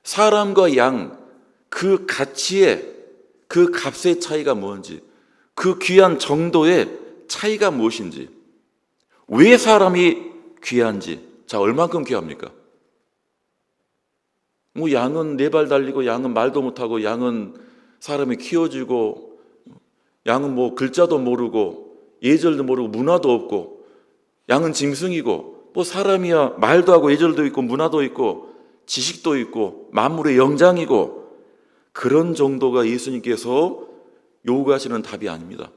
Speaker 1: 사람과 양, 그 가치의, 그 값의 차이가 뭔지, 그 귀한 정도의 차이가 무엇인지, 왜 사람이 귀한지. 자, 얼만큼 귀합니까? 뭐 양은 4발 달리고 양은 말도 못하고 양은 사람이 키워주고 양은 뭐 글자도 모르고 예절도 모르고 문화도 없고 양은 짐승이고 뭐 사람이야 말도 하고 예절도 있고 문화도 있고 지식도 있고 만물의 영장이고 그런 정도가 예수님께서 요구하시는 답이 아닙니다.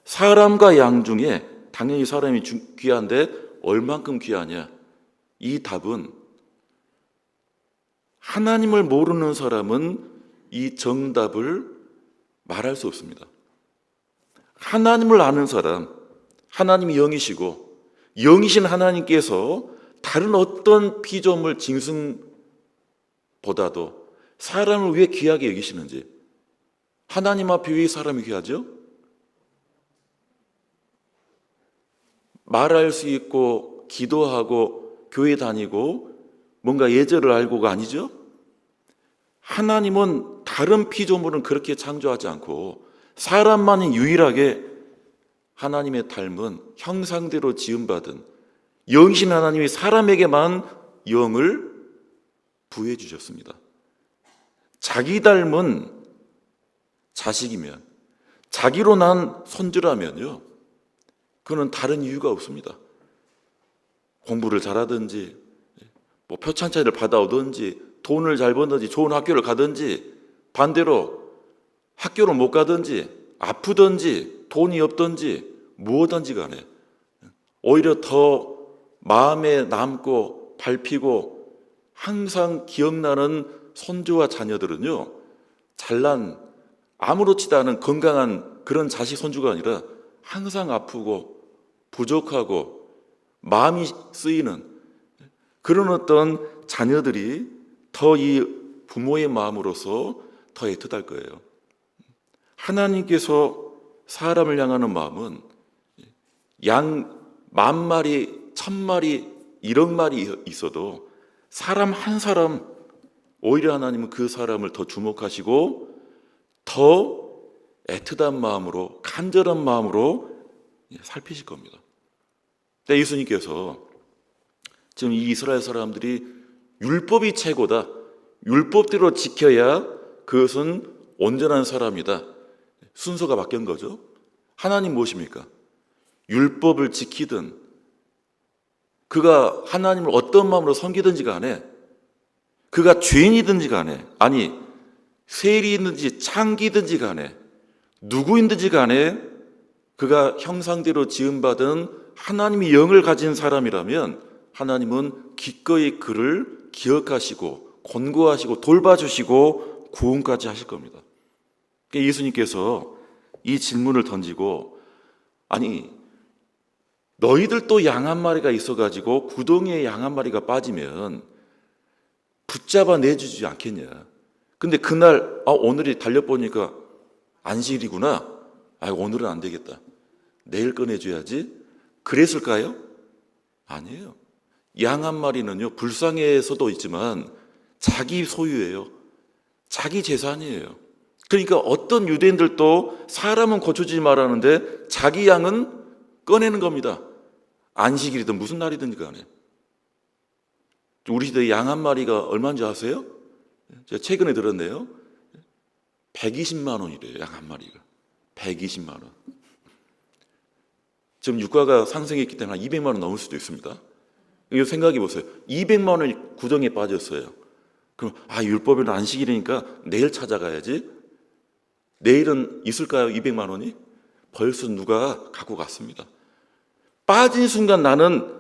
Speaker 1: 사람과 양 중에 당연히 사람이 귀한데 얼만큼 귀하냐? 이 답은 하나님을 모르는 사람은 이 정답을 말할 수 없습니다. 하나님을 아는 사람, 하나님이 영이시고 영이신 하나님께서 다른 어떤 피조물 짐승보다도 사람을 왜 귀하게 여기시는지, 하나님 앞에 왜 사람이 귀하죠? 말할 수 있고 기도하고 교회 다니고 뭔가 예절을 알고가 아니죠? 하나님은 다른 피조물은 그렇게 창조하지 않고 사람만이 유일하게 하나님의 닮은 형상대로 지음받은 영이신 하나님이 사람에게만 영을 부여해 주셨습니다. 자기 닮은 자식이면, 자기로 난 손주라면요, 그는 다른 이유가 없습니다. 공부를 잘하든지, 뭐 표창장을 받아오든지, 돈을 잘 버든지, 좋은 학교를 가든지, 반대로 학교를 못 가든지, 아프든지, 돈이 없든지, 무엇든지 간에 오히려 더 마음에 남고 밟히고 항상 기억나는 손주와 자녀들은요, 잘난 아무렇지도 않은 건강한 그런 자식 손주가 아니라 항상 아프고 부족하고 마음이 쓰이는 그런 어떤 자녀들이 더 이 부모의 마음으로서 더 애틋할 거예요. 하나님께서 사람을 향하는 마음은 양 10,000마리, 1,000마리, 1억 마리 있어도 사람 한 사람, 오히려 하나님은 그 사람을 더 주목하시고 더 애틋한 마음으로, 간절한 마음으로 살피실 겁니다. 근데 예수님께서 지금 이 이스라엘 사람들이 율법이 최고다, 율법대로 지켜야 그것은 온전한 사람이다, 순서가 바뀐 거죠. 하나님 무엇입니까? 율법을 지키든 그가 하나님을 어떤 마음으로 섬기든지 간에, 그가 죄인이든지 간에, 아니 세리든지 창기든지 간에, 누구인든지 간에 그가 형상대로 지음받은 하나님의 영을 가진 사람이라면 하나님은 기꺼이 그를 기억하시고 권고하시고 돌봐주시고 구원까지 하실 겁니다. 예수님께서 이 질문을 던지고, 아니 너희들도 양 한 마리가 있어가지고 구덩이에 양 한 마리가 빠지면 붙잡아 내주지 않겠냐. 근데 그날 오늘이 달려보니까 안식일이구나, 오늘은 안 되겠다, 내일 꺼내줘야지, 그랬을까요? 아니에요. 양 한 마리는요, 불쌍해서도 있지만 자기 소유예요. 자기 재산이에요. 그러니까 어떤 유대인들도 사람은 고쳐주지 말라는데 자기 양은 꺼내는 겁니다. 안식일이든 무슨 날이든 간에. 우리 시대에 양 한 마리가 얼마인지 아세요? 제가 최근에 들었네요. 120만 원이래요, 양 한 마리가. 120만 원. 지금 유가가 상승했기 때문에 한 200만 원 넘을 수도 있습니다. 이거 생각해 보세요. 200만 원이 구덩이에 빠졌어요. 그럼 율법에는 안식일이니까 내일 찾아가야지. 내일은 있을까요? 200만 원이? 벌써 누가 갖고 갔습니다. 빠진 순간 나는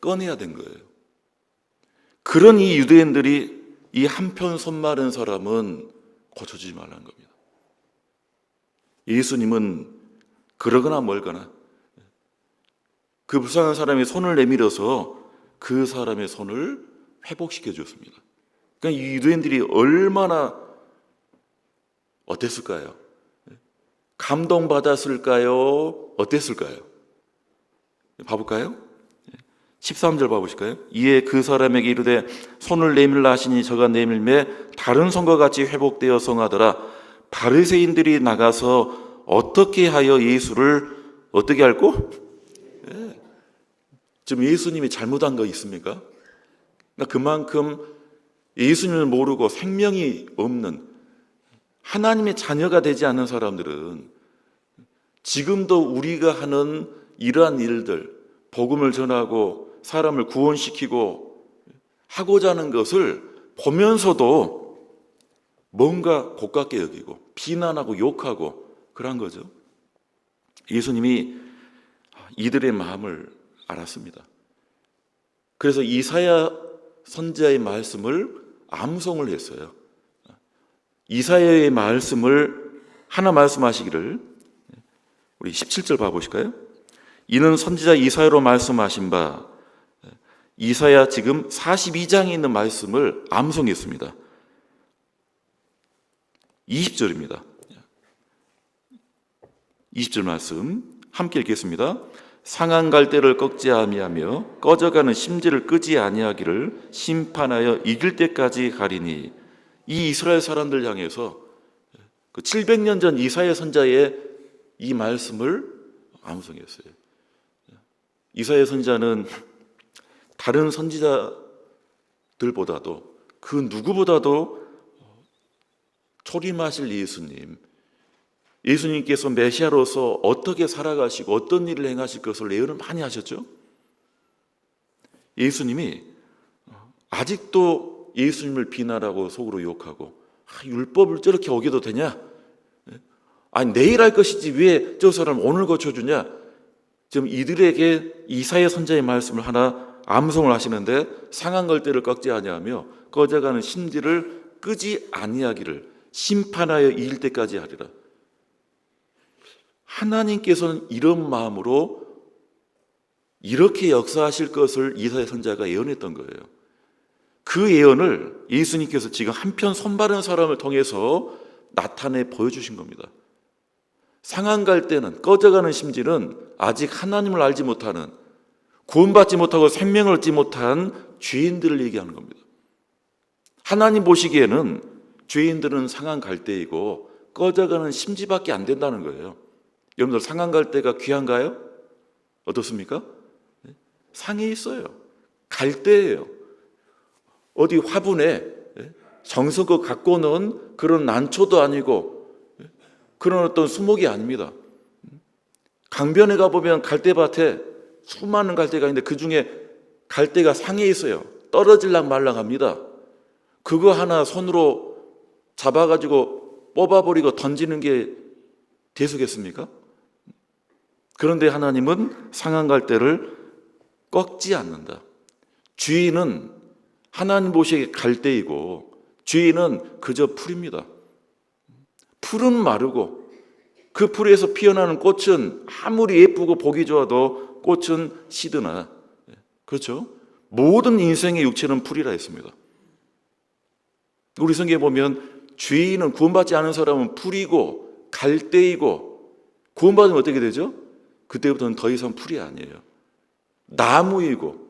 Speaker 1: 꺼내야 된 거예요. 그런 이 유대인들이 이 한편 손 마른 사람은 고쳐주지 말라는 겁니다. 예수님은 그러거나 멀거나 그 불쌍한 사람의 손을 내밀어서 그 사람의 손을 회복시켜 줬습니다. 그러니까 이 유대인들이 얼마나 어땠을까요? 감동받았을까요? 어땠을까요? 봐볼까요? 13절 봐보실까요? 이에 그 사람에게 이르되 손을 내밀라 하시니 저가 내밀매 다른 손과 같이 회복되어 성하더라. 바리새인들이 나가서 어떻게 하여 예수를 어떻게 할꼬? 지금 예수님이 잘못한 거 있습니까? 그러니까 그만큼 예수님을 모르고 생명이 없는 하나님의 자녀가 되지 않는 사람들은 지금도 우리가 하는 이러한 일들, 복음을 전하고 사람을 구원시키고 하고자 하는 것을 보면서도 뭔가 고깝게 여기고 비난하고 욕하고 그런 거죠. 예수님이 이들의 마음을 알았습니다. 그래서 이사야 선지자의 말씀을 암송을 했어요. 이사야의 말씀을 하나 말씀하시기를, 우리 17절 봐보실까요? 이는 선지자 이사야로 말씀하신 바, 이사야 지금 42장에 있는 말씀을 암송했습니다. 20절입니다. 20절 말씀 함께 읽겠습니다. 상한 갈대를 꺾지 아니하며 꺼져가는 심지를 끄지 아니하기를 심판하여 이길 때까지 가리니. 이 이스라엘 사람들 향해서 그 700년 전 이사야 선자의 이 말씀을 암송했어요. 이사야 선자는 다른 선지자들보다도 그 누구보다도 초림하실 예수님께서 메시아로서 어떻게 살아가시고 어떤 일을 행하실 것을 예언을 많이 하셨죠. 예수님이 아직도 예수님을 비난하고 속으로 욕하고 율법을 저렇게 어겨도 되냐? 아니 내일 할 것이지 왜 저 사람 오늘 고쳐주냐? 지금 이들에게 이사야 선자의 말씀을 하나 암송을 하시는데 상한 걸대를 꺾지 아니하며 꺼져가는 심지를 끄지 아니하기를 심판하여 이을 때까지 하리라. 하나님께서는 이런 마음으로 이렇게 역사하실 것을 이사야 선자가 예언했던 거예요. 그 예언을 예수님께서 지금 한편 손바른 사람을 통해서 나타내 보여주신 겁니다. 상한 갈대는 꺼져가는 심지는 아직 하나님을 알지 못하는 구원받지 못하고 생명을 얻지 못한 죄인들을 얘기하는 겁니다. 하나님 보시기에는 죄인들은 상한 갈대이고 꺼져가는 심지밖에 안 된다는 거예요. 여러분들 상한 갈대가 귀한가요? 어떻습니까? 상해 있어요. 갈대예요. 어디 화분에 정성껏 갖고 놓은 그런 난초도 아니고 그런 어떤 수목이 아닙니다. 강변에 가보면 갈대밭에 수많은 갈대가 있는데 그 중에 갈대가 상해 있어요. 떨어질랑 말랑합니다. 그거 하나 손으로 잡아가지고 뽑아버리고 던지는 게 대수겠습니까? 그런데 하나님은 상한 갈대를 꺾지 않는다. 주인은 하나님 보시기에 갈대이고 주인은 그저 풀입니다. 풀은 마르고 그 풀에서 피어나는 꽃은 아무리 예쁘고 보기 좋아도 꽃은 시드나, 그렇죠? 모든 인생의 육체는 풀이라 했습니다. 우리 성경에 보면 주인은 구원받지 않은 사람은 풀이고 갈대이고 구원받으면 어떻게 되죠? 그때부터는 더 이상 풀이 아니에요. 나무이고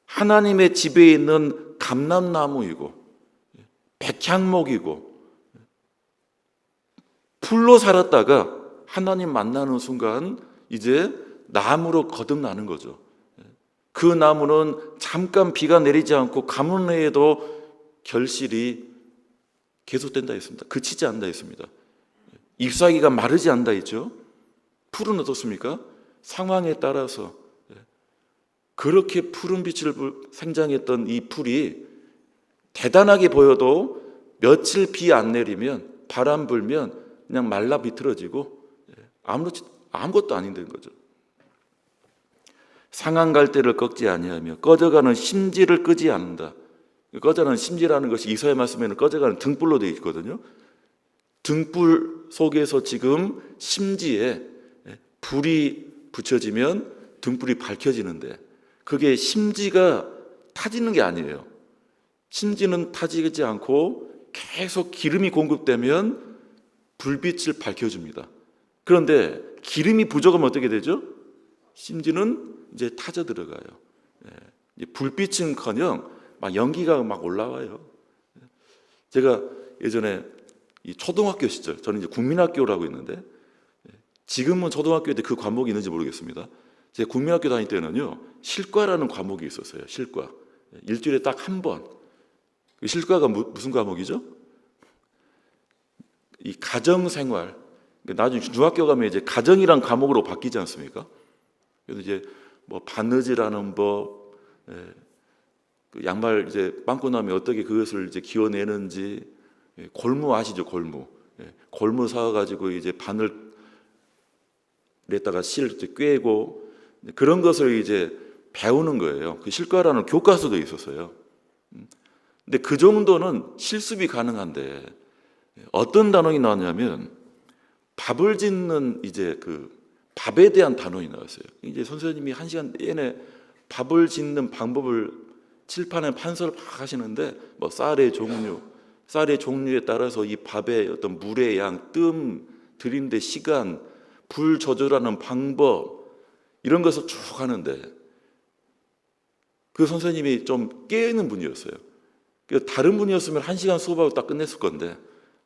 Speaker 1: 하나님의 집에 있는 감람나무이고 백향목이고 풀로 살았다가 하나님 만나는 순간 이제 나무로 거듭나는 거죠. 그 나무는 잠깐 비가 내리지 않고 가뭄 내에도 결실이 계속된다 했습니다. 그치지 않는다 했습니다. 잎사귀가 마르지 않는다 했죠. 풀은 어떻습니까? 상황에 따라서 그렇게 푸른 빛을 생장했던 이 풀이 대단하게 보여도 며칠 비 안 내리면 바람 불면 그냥 말라 비틀어지고 아무것도 아닌 거죠. 상한 갈대를 꺾지 아니하며 꺼져가는 심지를 끄지 않는다. 꺼져가는 심지라는 것이 이사야 말씀에는 꺼져가는 등불로 되어 있거든요. 등불 속에서 지금 심지에 불이 붙여지면 등불이 밝혀지는데 그게 심지가 타지는 게 아니에요. 심지는 타지지 않고 계속 기름이 공급되면 불빛을 밝혀줍니다. 그런데 기름이 부족하면 어떻게 되죠? 심지는 이제 타져 들어가요. 불빛은커녕 막 연기가 막 올라와요. 제가 예전에 이 초등학교 시절, 저는 이제 국민학교라고 있는데 지금은 초등학교 때 그 과목이 있는지 모르겠습니다. 제가 국민학교 다닐 때는요 실과라는 과목이 있었어요. 실과. 일주일에 딱 한 번. 그 실과가 무슨 과목이죠? 이 가정생활. 나중에 중학교 가면 이제 가정이란 과목으로 바뀌지 않습니까? 그래서 이제 뭐 바느질하는 법, 그 양말 이제 빵꾸 나면 어떻게 그것을 이제 기어내는지, 골무 아시죠? 골무. 골무 사가지고 이제 바늘에다가 실 꿰고 그런 것을 이제 배우는 거예요. 그 실과라는 교과서도 있었어요. 근데 그 정도는 실습이 가능한데 어떤 단원이 나왔냐면 밥을 짓는 이제 그 밥에 대한 단원이 나왔어요. 이제 선생님이 1시간 내내 밥을 짓는 방법을 칠판에 판서를 막 하시는데 뭐 쌀의 종류에 따라서 이 밥의 어떤 물의 양, 뜸 들이는데 시간, 불 조절하는 방법 이런 것을 쭉 하는데 그 선생님이 좀 깨있는 분이었어요. 다른 분이었으면 1시간 수업하고 딱 끝냈을 건데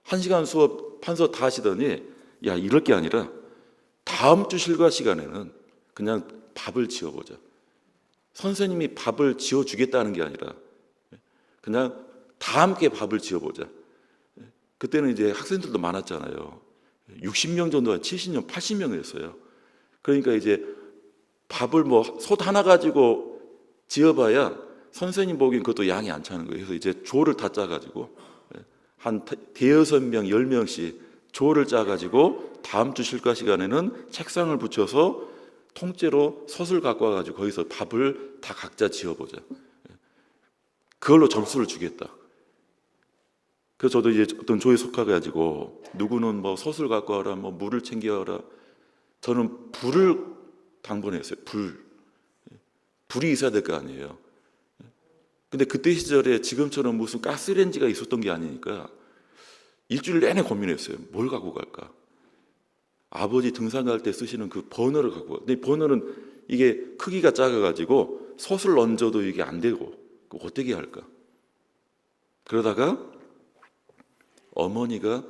Speaker 1: 1시간 수업 판서 다 하시더니 야, 이럴 게 아니라 다음 주 실과 시간에는 그냥 밥을 지어보자. 선생님이 밥을 지어주겠다는 게 아니라 그냥 다 함께 밥을 지어보자. 그때는 이제 학생들도 많았잖아요. 60명 정도가 70명, 80명이었어요. 그러니까 이제 밥을 뭐 솥 하나 가지고 지어봐야 선생님 보기엔 그것도 양이 안 차는 거예요. 그래서 이제 조를 다 짜가지고 한 대여섯 명, 10명씩 조를 짜가지고 다음 주 실과 시간에는 책상을 붙여서 통째로 솥을 갖고 와가지고 거기서 밥을 다 각자 지어보자. 그걸로 점수를 주겠다. 그래서 저도 이제 어떤 조에 속해가지고 누구는 뭐 솥을 갖고 와라, 뭐 물을 챙겨와라. 저는 불을 당번했어요. 불이 있어야 될 거 아니에요. 근데 그때 시절에 지금처럼 무슨 가스레인지가 있었던 게 아니니까 일주일 내내 고민했어요. 뭘 갖고 갈까? 아버지 등산 갈 때 쓰시는 그 버너를 갖고 가. 근데 버너는 이게 크기가 작아가지고 솥을 얹어도 이게 안 되고 어떻게 할까? 그러다가 어머니가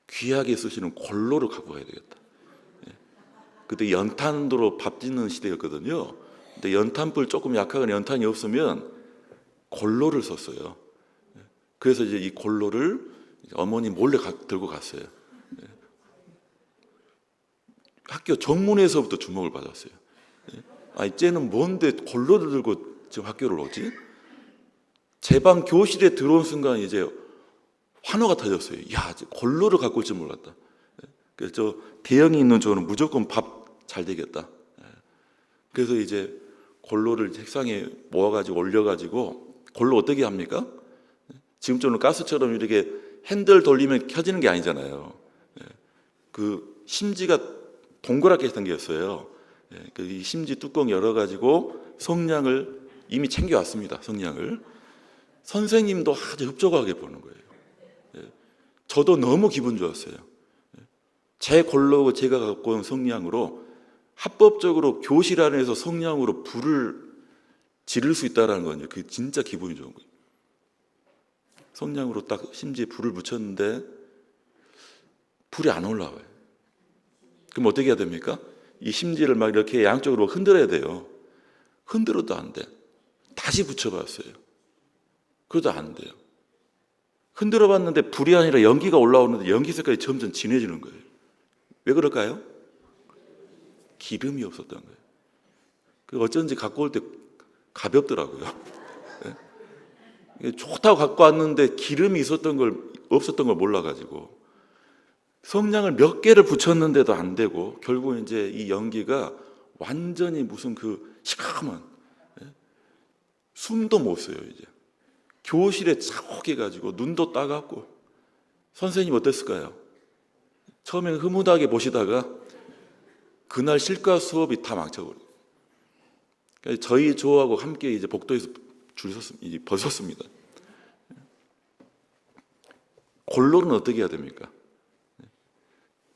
Speaker 1: 귀하게 쓰시는 골로를 갖고 가야 되겠다. 그때 연탄으로 밥 짓는 시대였거든요. 근데 연탄불 조금 약하거나 연탄이 없으면 골로를 썼어요. 그래서 이제 이 골로를 어머니 몰래 들고 갔어요. 학교 정문에서부터 주목을 받았어요. 아니, 쟤는 뭔데 골로를 들고 지금 학교를 오지? 제 방 교실에 들어온 순간 이제 환호가 터졌어요. 야, 골로를 갖고 올 줄 몰랐다. 그래서 저 대형이 있는 저는 무조건 밥 잘 되겠다. 그래서 이제 골로를 책상에 모아가지고 올려가지고 골로 어떻게 합니까? 지금처럼 가스처럼 이렇게 핸들 돌리면 켜지는 게 아니잖아요. 그 심지가 동그랗게 생겼어요. 그 심지 뚜껑 열어가지고 성냥을 이미 챙겨왔습니다. 성냥을 선생님도 아주 흡족하게 보는 거예요. 저도 너무 기분 좋았어요. 제 골로 제가 갖고 온 성냥으로 합법적으로 교실 안에서 성냥으로 불을 지를 수 있다는 건요. 그게 진짜 기분이 좋은 거예요. 성냥으로 딱 심지에 불을 붙였는데 불이 안 올라와요. 그럼 어떻게 해야 됩니까? 이 심지를 막 이렇게 양쪽으로 흔들어야 돼요. 흔들어도 안 돼. 다시 붙여봤어요. 그래도 안 돼요. 흔들어 봤는데 불이 아니라 연기가 올라오는데 연기 색깔이 점점 진해지는 거예요. 왜 그럴까요? 기름이 없었던 거예요. 그 어쩐지 갖고 올 때 가볍더라고요. 좋다고 갖고 왔는데 기름이 없었던 걸 몰라가지고 성냥을 몇 개를 붙였는데도 안 되고 결국 이제 이 연기가 완전히 무슨 그 시커먼 숨도 못 쉬어요. 이제 교실에 차곡해가지고 눈도 따갑고 선생님 어땠을까요? 처음에는 흐뭇하게 보시다가 그날 실과 수업이 다 망쳐버려요. 그러니까 저희 조하고 함께 이제 복도에서 벗었습니다. 골로는 어떻게 해야 됩니까?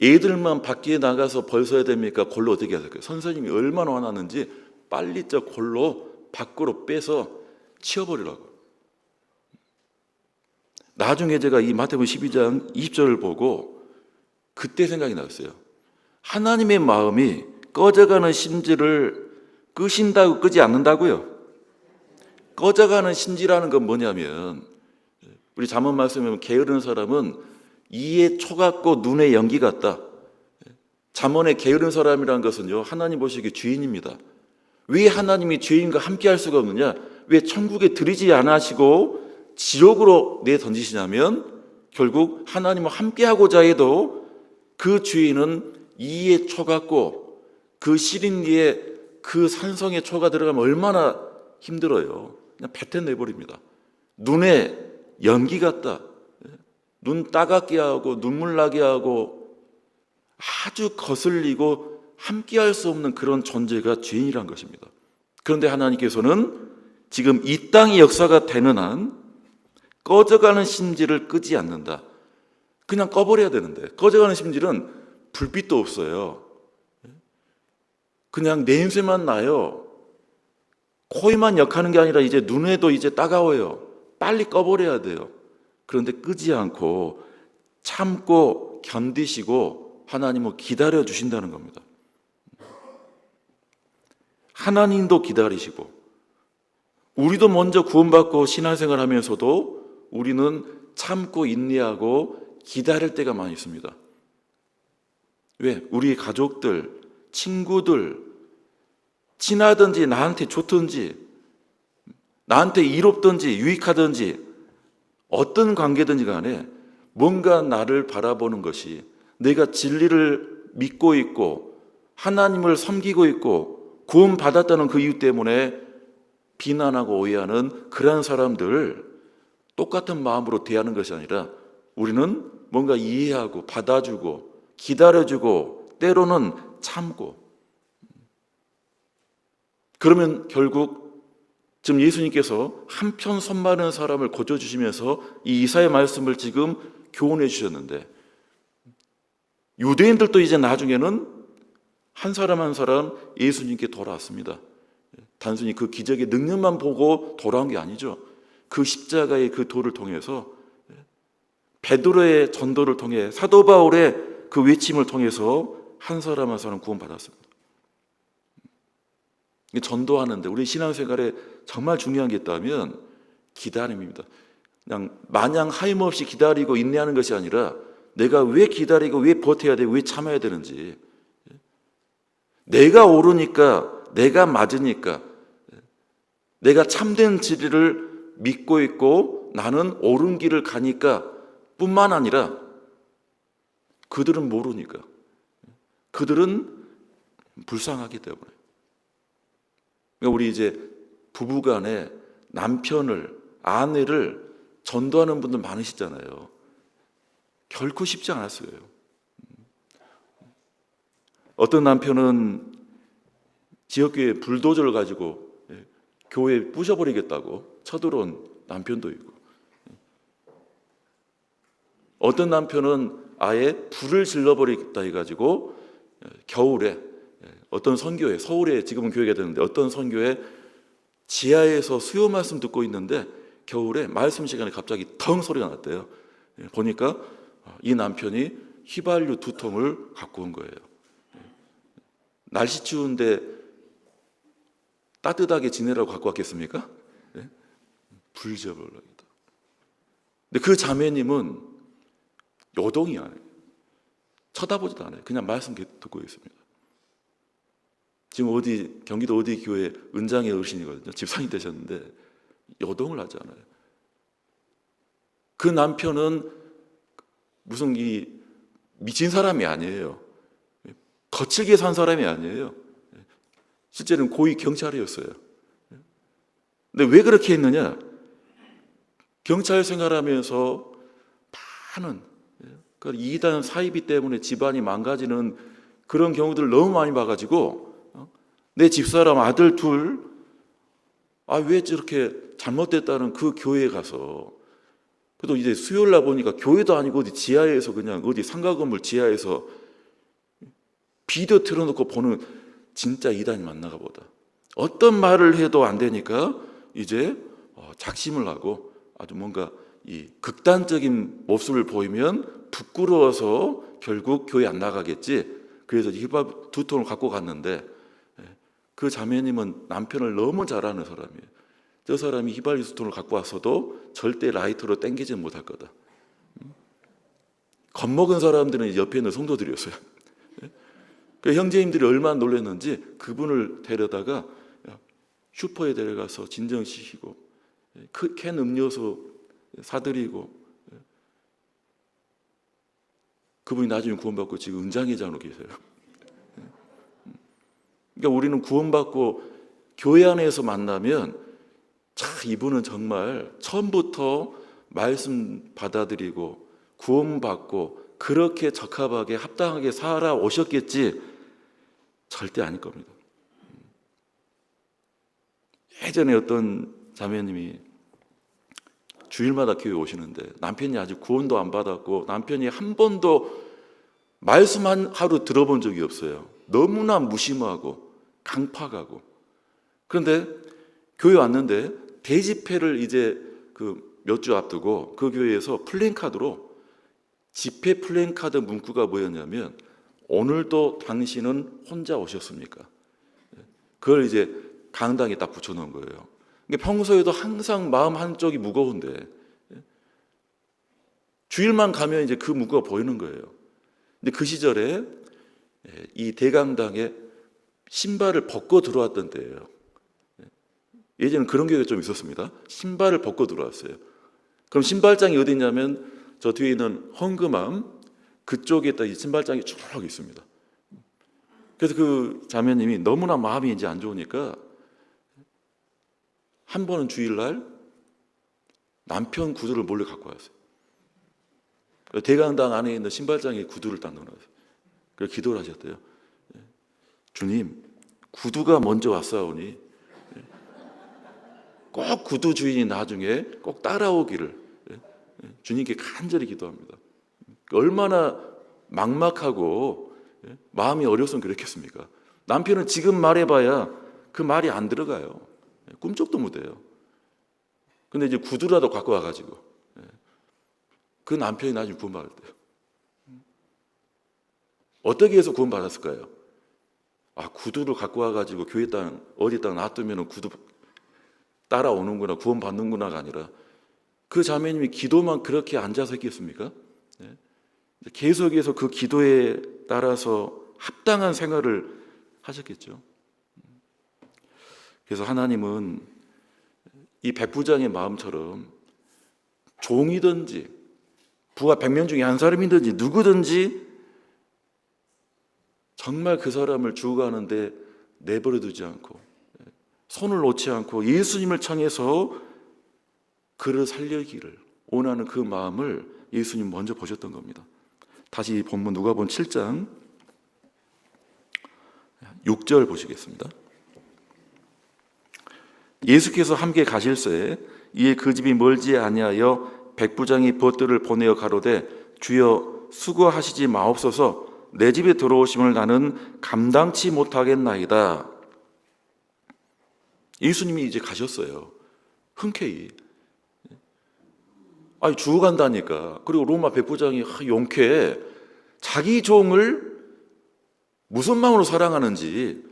Speaker 1: 애들만 밖에 나가서 벗어야 됩니까? 골로 어떻게 해야 될까요? 선생님이 얼마나 화났는지 빨리 저 골로 밖으로 빼서 치워버리라고. 나중에 제가 이 마태복음 12장 20절을 보고 그때 생각이 났어요. 하나님의 마음이 꺼져가는 심지를 끄신다고 끄지 않는다고요. 꺼져가는 심지라는 건 뭐냐면 우리 잠언 말씀에 보면 게으른 사람은 이에 초 같고 눈에 연기 같다. 잠언의 게으른 사람이라는 것은요 하나님 보시기에 죄인입니다. 왜 하나님이 죄인과 함께 할 수가 없느냐? 왜 천국에 들이지 않으시고 지옥으로 내던지시냐면 결국 하나님과 함께 하고자 해도 그 죄인은 이에 초 같고 그 시린리에 그 산성의 초가 들어가면 얼마나 힘들어요. 그냥 뱉어내버립니다. 눈에 연기 같다. 눈 따갑게 하고 눈물 나게 하고 아주 거슬리고 함께할 수 없는 그런 존재가 죄인이란 것입니다. 그런데 하나님께서는 지금 이 땅의 역사가 되는 한 꺼져가는 심지를 끄지 않는다. 그냥 꺼버려야 되는데 꺼져가는 심지는 불빛도 없어요. 그냥 냄새만 나요. 코에만 역하는 게 아니라 이제 눈에도 이제 따가워요. 빨리 꺼버려야 돼요. 그런데 끄지 않고 참고 견디시고 하나님을 기다려 주신다는 겁니다. 하나님도 기다리시고 우리도 먼저 구원받고 신앙생활 하면서도 우리는 참고 인내하고 기다릴 때가 많이 있습니다. 왜? 우리 가족들, 친구들, 친하든지 나한테 좋든지 나한테 이롭든지 유익하든지 어떤 관계든지 간에 뭔가 나를 바라보는 것이 내가 진리를 믿고 있고 하나님을 섬기고 있고 구원받았다는 그 이유 때문에 비난하고 오해하는 그러한 사람들을 똑같은 마음으로 대하는 것이 아니라 우리는 뭔가 이해하고 받아주고 기다려주고 때로는 참고, 그러면 결국 지금 예수님께서 한편 손마른 사람을 고쳐주시면서 이 이사야 말씀을 지금 교훈해 주셨는데, 유대인들도 이제 나중에는 한 사람 한 사람 예수님께 돌아왔습니다. 단순히 그 기적의 능력만 보고 돌아온 게 아니죠. 그 십자가의 그 도를 통해서, 베드로의 전도를 통해, 사도 바울의 그 외침을 통해서 한 사람 한 사람 구원받았습니다. 전도하는데 우리 신앙생활에 정말 중요한 게 있다면 기다림입니다. 그냥 마냥 하염없이 기다리고 인내하는 것이 아니라 내가 왜 기다리고 왜 버텨야 돼, 왜 참아야 되는지, 내가 옳으니까, 내가 맞으니까, 내가 참된 진리를 믿고 있고 나는 옳은 길을 가니까 뿐만 아니라 그들은 모르니까, 그들은 불쌍하기 때문에. 그러니까 우리 이제 부부간에 남편을, 아내를 전도하는 분들 많으시잖아요. 결코 쉽지 않았어요. 어떤 남편은 지역교회 불도저를 가지고 교회 부셔버리겠다고 쳐들어온 남편도 있고, 어떤 남편은 아예 불을 질러버리겠다 해가지고 겨울에 어떤 선교회, 서울에 지금은 교회가 되는데 어떤 선교회 지하에서 수요 말씀 듣고 있는데 겨울에 말씀 시간에 갑자기 텅 소리가 났대요. 보니까 이 남편이 휘발유 2통을 갖고 온 거예요. 날씨 추운데 따뜻하게 지내라고 갖고 왔겠습니까? 불져버리겠다. 근데 그 자매님은 요동이 안 해요. 쳐다보지도 않아요. 그냥 말씀 듣고 있습니다. 지금 어디, 경기도 어디 교회 은장의 어르신이거든요. 집사님 되셨는데 요동을 하지 않아요. 그 남편은 무슨 이 미친 사람이 아니에요. 거칠게 산 사람이 아니에요. 실제는 고위 경찰이었어요. 근데 왜 그렇게 했느냐? 경찰 생활하면서 많은 그 이단 사이비 때문에 집안이 망가지는 그런 경우들을 너무 많이 봐가지고 내 집사람 아들 둘, 왜 저렇게 잘못됐다는 그 교회에 가서, 그래도 이제 수요일 날 보니까 교회도 아니고 어디 지하에서 그냥 어디 상가 건물 지하에서 비디오 틀어놓고 보는 진짜 이단이 맞나가 보다. 어떤 말을 해도 안 되니까 이제 작심을 하고 아주 뭔가 이 극단적인 모습을 보이면 부끄러워서 결국 교회 안 나가겠지. 그래서 휘발 2통을 갖고 갔는데 그 자매님은 남편을 너무 잘 아는 사람이에요. 저 사람이 휘발유 2통을 갖고 왔어도 절대 라이터로 땡기지 못할 거다. 겁먹은 사람들은 옆에 있는 성도들이었어요. 그 형제님들이 얼마나 놀랐는지 그분을 데려다가 슈퍼에 데려가서 진정시키고 캔 음료수 사드리고, 그분이 나중에 구원받고 지금 은장회장으로 계세요. 그러니까 우리는 구원받고 교회 안에서 만나면 이분은 정말 처음부터 말씀 받아들이고 구원받고 그렇게 적합하게 합당하게 살아오셨겠지, 절대 아닐 겁니다. 예전에 어떤 자매님이 주일마다 교회 오시는데 남편이 아직 구원도 안 받았고 남편이 한 번도 말씀 한 하루 들어본 적이 없어요. 너무나 무심하고 강팍하고. 그런데 교회 왔는데 대집회를 이제 그 몇 주 앞두고 그 교회에서 플랜카드로 집회 플랜카드 문구가 뭐였냐면 오늘도 당신은 혼자 오셨습니까? 그걸 이제 강당에 딱 붙여놓은 거예요. 그러니까 평소에도 항상 마음 한쪽이 무거운데 주일만 가면 이제 그 문구가 보이는 거예요. 근데 그 시절에 이 대강당에 신발을 벗고 들어왔던 때예요. 예전에는 그런 교회가 좀 있었습니다. 신발을 벗고 들어왔어요. 그럼 신발장이 어디 있냐면 저 뒤에 있는 헌금함 그쪽에 딱 이 신발장이 쭉 있습니다. 그래서 그 자매님이 너무나 마음이 이제 안 좋으니까 한 번은 주일날 남편 구두를 몰래 갖고 왔어요. 대강당 안에 있는 신발장에 구두를 딱 넣어놨어요. 그래서 기도를 하셨대요. 주님, 구두가 먼저 왔사오니 꼭 구두 주인이 나중에 꼭 따라오기를 주님께 간절히 기도합니다. 얼마나 막막하고 마음이 어려서는 그렇겠습니까? 남편은 지금 말해봐야 그 말이 안 들어가요. 꿈쩍도 못해요. 근데 이제 구두라도 갖고 와가지고 그 남편이 나중에 구원받았대요. 어떻게 해서 구원받았을까요? 아, 구두를 갖고 와가지고 교회 땅 어디다 놔두면 구두 따라오는구나, 구원받는구나가 아니라 그 자매님이 기도만 그렇게 앉아서 했겠습니까? 계속해서 그 기도에 따라서 합당한 생활을 하셨겠죠. 그래서 하나님은 이 백부장의 마음처럼 종이든지 부하 100명 중에 한 사람이든지 누구든지 정말 그 사람을 죽어가는데 내버려 두지 않고 손을 놓지 않고 예수님을 청해서 그를 살리기를 원하는 그 마음을 예수님 먼저 보셨던 겁니다. 다시 본문 누가복음 7장 6절 보시겠습니다. 예수께서 함께 가실새 이에 그 집이 멀지 아니하여 백부장이 벗들을 보내어 가로되 주여 수고하시지 마옵소서 내 집에 들어오심을 나는 감당치 못하겠나이다. 예수님이 이제 가셨어요. 흔쾌히. 아니 죽어간다니까. 그리고 로마 백부장이 용케 자기 종을 무슨 마음으로 사랑하는지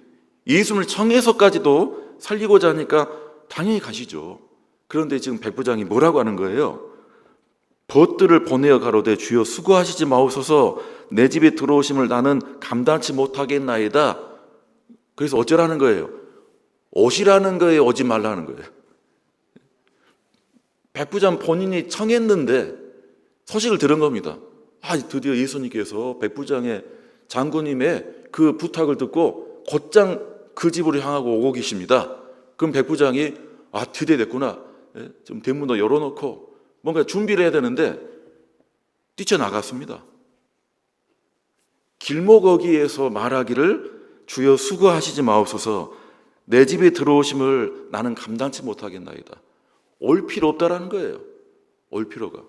Speaker 1: 예수님을 청해서까지도 살리고자 하니까 당연히 가시죠. 그런데 지금 백부장이 뭐라고 하는 거예요? 벗들을 보내어 가로되 주여 수고하시지 마옵소서 내 집에 들어오심을 나는 감당치 못하겠나이다. 그래서 어쩌라는 거예요? 오시라는 거예요? 오지 말라는 거예요? 백부장 본인이 청했는데 소식을 들은 겁니다. 아, 드디어 예수님께서 백부장의 장군님의 그 부탁을 듣고 곧장 그 집으로 향하고 오고 계십니다. 그럼 백부장이 아, 드디어 됐구나. 좀 대문도 열어놓고 뭔가 준비를 해야 되는데 뛰쳐나갔습니다. 길목어기에서 말하기를 주여 수고하시지 마옵소서 내 집에 들어오심을 나는 감당치 못하겠나이다. 올 필요 없다라는 거예요. 올 필요가.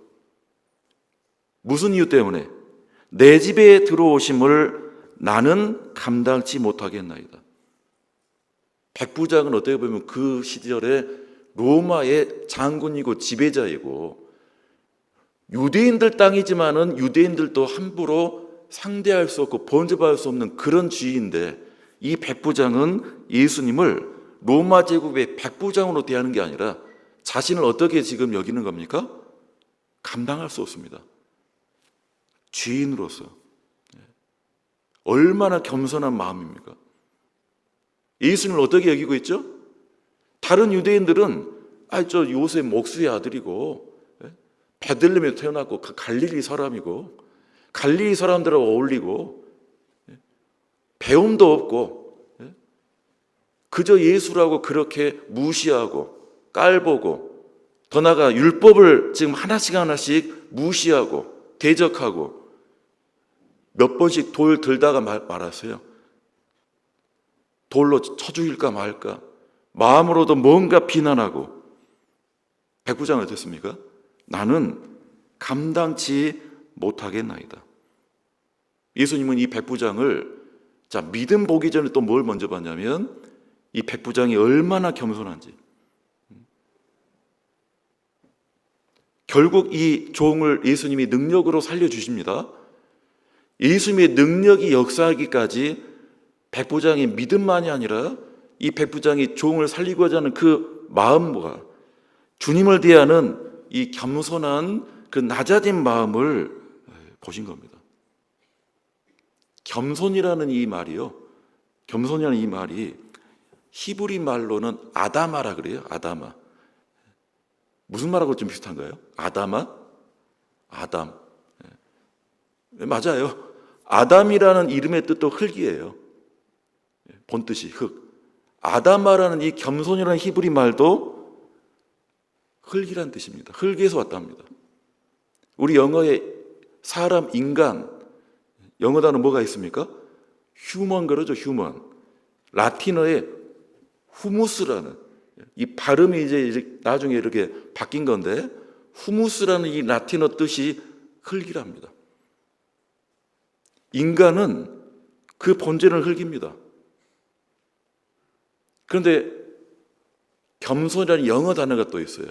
Speaker 1: 무슨 이유 때문에? 내 집에 들어오심을 나는 감당치 못하겠나이다. 백부장은 어떻게 보면 그 시절에 로마의 장군이고 지배자이고 유대인들 땅이지만은 유대인들도 함부로 상대할 수 없고 번접할 수 없는 그런 주의인데 이 백부장은 예수님을 로마 제국의 백부장으로 대하는 게 아니라 자신을 어떻게 지금 여기는 겁니까? 감당할 수 없습니다. 죄인으로서 얼마나 겸손한 마음입니까? 예수님을 어떻게 여기고 있죠? 다른 유대인들은 저 요셉 목수의 아들이고 베들레헴에 태어났고 갈릴리 사람이고 갈릴리 사람들하고 어울리고 배움도 없고 그저 예수라고 그렇게 무시하고 깔보고 더 나아가 율법을 지금 하나씩 무시하고 대적하고 몇 번씩 돌 들다가 말았어요. 돌로 쳐 죽일까 말까 마음으로도 뭔가 비난하고 백부장은 어땠습니까? 나는 감당치 못하겠나이다. 예수님은 이 백부장을 믿음 보기 전에 또 뭘 먼저 봤냐면 이 백부장이 얼마나 겸손한지 결국 이 종을 예수님이 능력으로 살려주십니다. 예수님의 능력이 역사하기까지 백부장의 믿음만이 아니라 이 백부장이 종을 살리고자 하는 그 마음과 주님을 대하는 이 겸손한 그 낮아진 마음을 보신 겁니다. 겸손이라는 이 말이요. 겸손이라는 이 말이 히브리 말로는 아다마라 그래요. 아다마. 무슨 말하고 좀 비슷한가요? 아다마? 아담. 맞아요. 아담이라는 이름의 뜻도 흙이에요. 본뜻이 흙. 아다마라는 이 겸손이라는 히브리 말도 흙이란 뜻입니다. 흙에서 왔답니다. 우리 영어에 사람, 인간, 영어 단어 뭐가 있습니까? 휴먼 그러죠, 휴먼. 라틴어에 후무스라는, 이 발음이 이제 나중에 이렇게 바뀐 건데, 후무스라는 이 라틴어 뜻이 흙이랍니다. 인간은 그 본질은 흙입니다. 그런데 겸손이라는 영어 단어가 또 있어요.